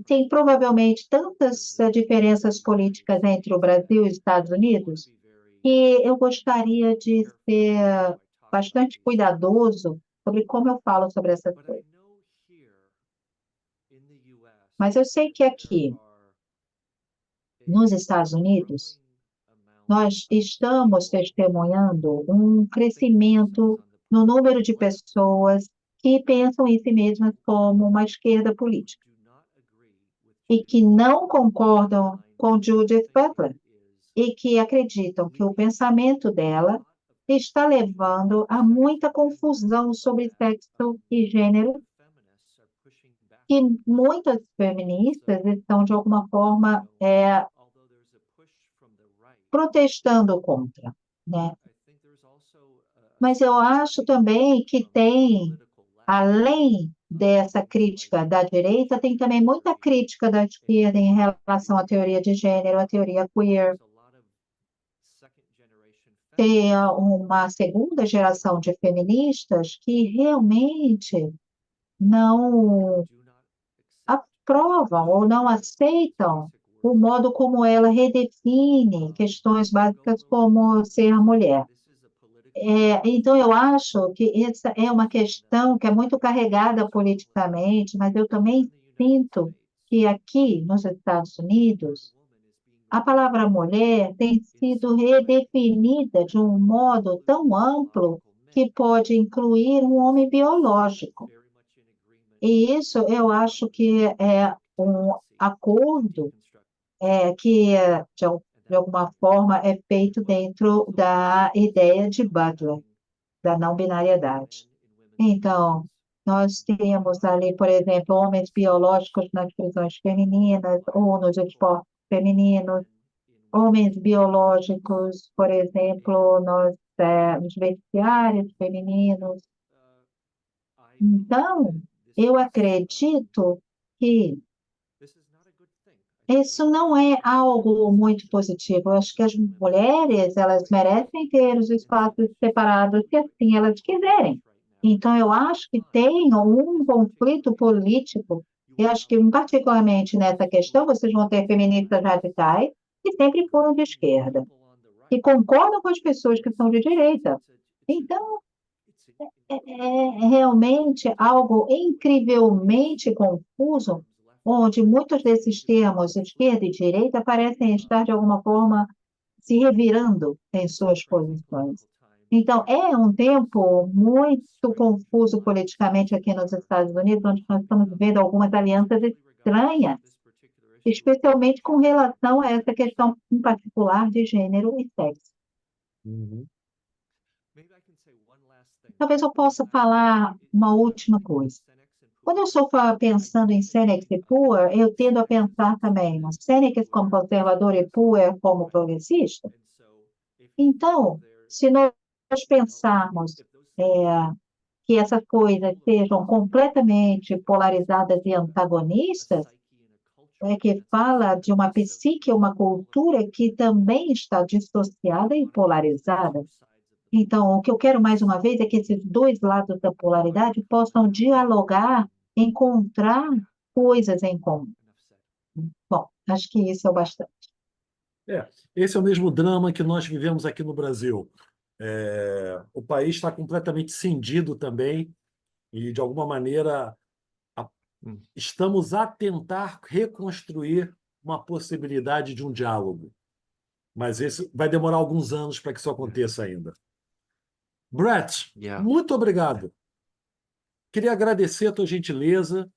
S3: tem provavelmente tantas diferenças políticas entre o Brasil e os Estados Unidos que eu gostaria de ser bastante cuidadoso sobre como eu falo sobre essas coisas. Mas eu sei que aqui, nos Estados Unidos, nós estamos testemunhando um crescimento no número de pessoas que pensam em si mesmas como uma esquerda política e que não concordam com Judith Butler e que acreditam que o pensamento dela está levando a muita confusão sobre sexo e gênero, que muitas feministas estão, de alguma forma, protestando contra, né? Mas eu acho também que tem, além dessa crítica da direita, tem também muita crítica da esquerda em relação à teoria de gênero, à teoria queer. Tem uma segunda geração de feministas que realmente não aprovam ou não aceitam o modo como ela redefine questões básicas como ser mulher. Então, eu acho que essa é uma questão que é muito carregada politicamente, mas eu também sinto que aqui nos Estados Unidos, a palavra mulher tem sido redefinida de um modo tão amplo que pode incluir um homem biológico. E isso eu acho que é um acordo que, de alguma forma, é feito dentro da ideia de Butler, da não-binariedade. Então, nós temos ali, por exemplo, homens biológicos nas prisões femininas ou nos esportes femininos, homens biológicos, por exemplo, nos vestiários femininos. Então, eu acredito que isso não é algo muito positivo. Eu acho que as mulheres, elas merecem ter os espaços separados se assim elas quiserem. Então, eu acho que tem um conflito político. Eu acho que, particularmente nessa questão, vocês vão ter feministas radicais que sempre foram de esquerda, que concordam com as pessoas que são de direita. Então, é realmente algo incrivelmente confuso, onde muitos desses termos, esquerda e direita, parecem estar, de alguma forma, se revirando em suas posições. Então, é um tempo muito confuso politicamente aqui nos Estados Unidos, onde nós estamos vendo algumas alianças estranhas, especialmente com relação a essa questão em particular de gênero e sexo.
S1: Uhum.
S3: Talvez eu possa falar uma última coisa. Quando eu estou pensando em Senex e Poor, eu tendo a pensar também no Senex como conservador e Poor como progressista. Então, se nós pensarmos que essas coisas sejam completamente polarizadas e antagonistas, é que fala de uma psique, uma cultura que também está dissociada e polarizada. Então, o que eu quero mais uma vez é que esses dois lados da polaridade possam dialogar, encontrar coisas em comum. Bom, acho que isso é o bastante.
S1: Esse é o mesmo drama que nós vivemos aqui no Brasil. O país está completamente cindido também e, de alguma maneira, estamos a tentar reconstruir uma possibilidade de um diálogo. Mas esse vai demorar alguns anos para que isso aconteça ainda. Brett, muito obrigado. Queria agradecer a tua gentileza,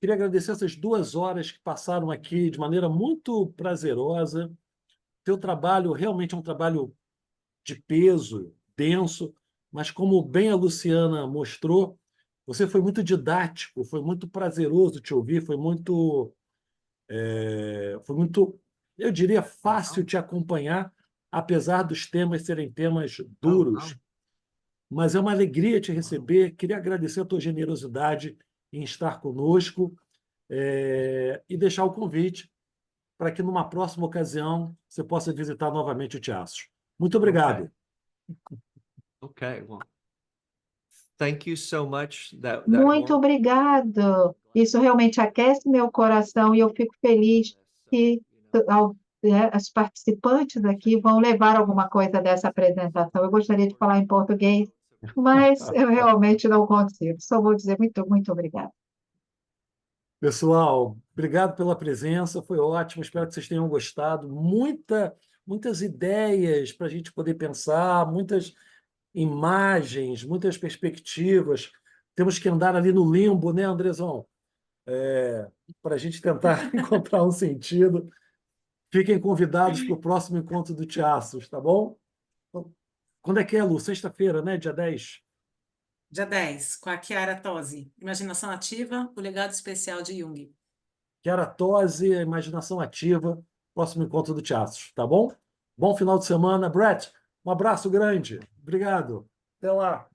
S1: queria agradecer essas 2 horas que passaram aqui de maneira muito prazerosa. Teu trabalho realmente é um trabalho de peso, denso, mas como bem a Luciana mostrou, você foi muito didático, foi muito prazeroso te ouvir, foi muito, eu diria, fácil te acompanhar, apesar dos temas serem temas duros. Mas é uma alegria te receber. Queria agradecer a tua generosidade em estar conosco e deixar o convite para que, numa próxima ocasião, você possa visitar novamente o Teatro. Muito obrigado.
S2: Okay, well, thank you so much.
S3: Muito obrigado. Isso realmente aquece meu coração e eu fico feliz que os participantes aqui vão levar alguma coisa dessa apresentação. Eu gostaria de falar em português, mas eu realmente não consigo. Só vou dizer muito, muito obrigada.
S1: Pessoal, obrigado pela presença, foi ótimo, espero que vocês tenham gostado. Muitas ideias para a gente poder pensar, muitas imagens, muitas perspectivas. Temos que andar ali no limbo, né, Andrezão? Para a gente tentar encontrar um sentido. Fiquem convidados para o próximo encontro do Teatros, tá bom? Quando é que é, Lu? Sexta-feira, né? Dia 10.
S5: Dia 10, com a Chiara Tosi. Imaginação Ativa, o legado especial de Jung.
S1: Chiara Tosi, a imaginação ativa, próximo encontro do Teatros, tá bom? Bom final de semana. Brett, um abraço grande. Obrigado. Até lá.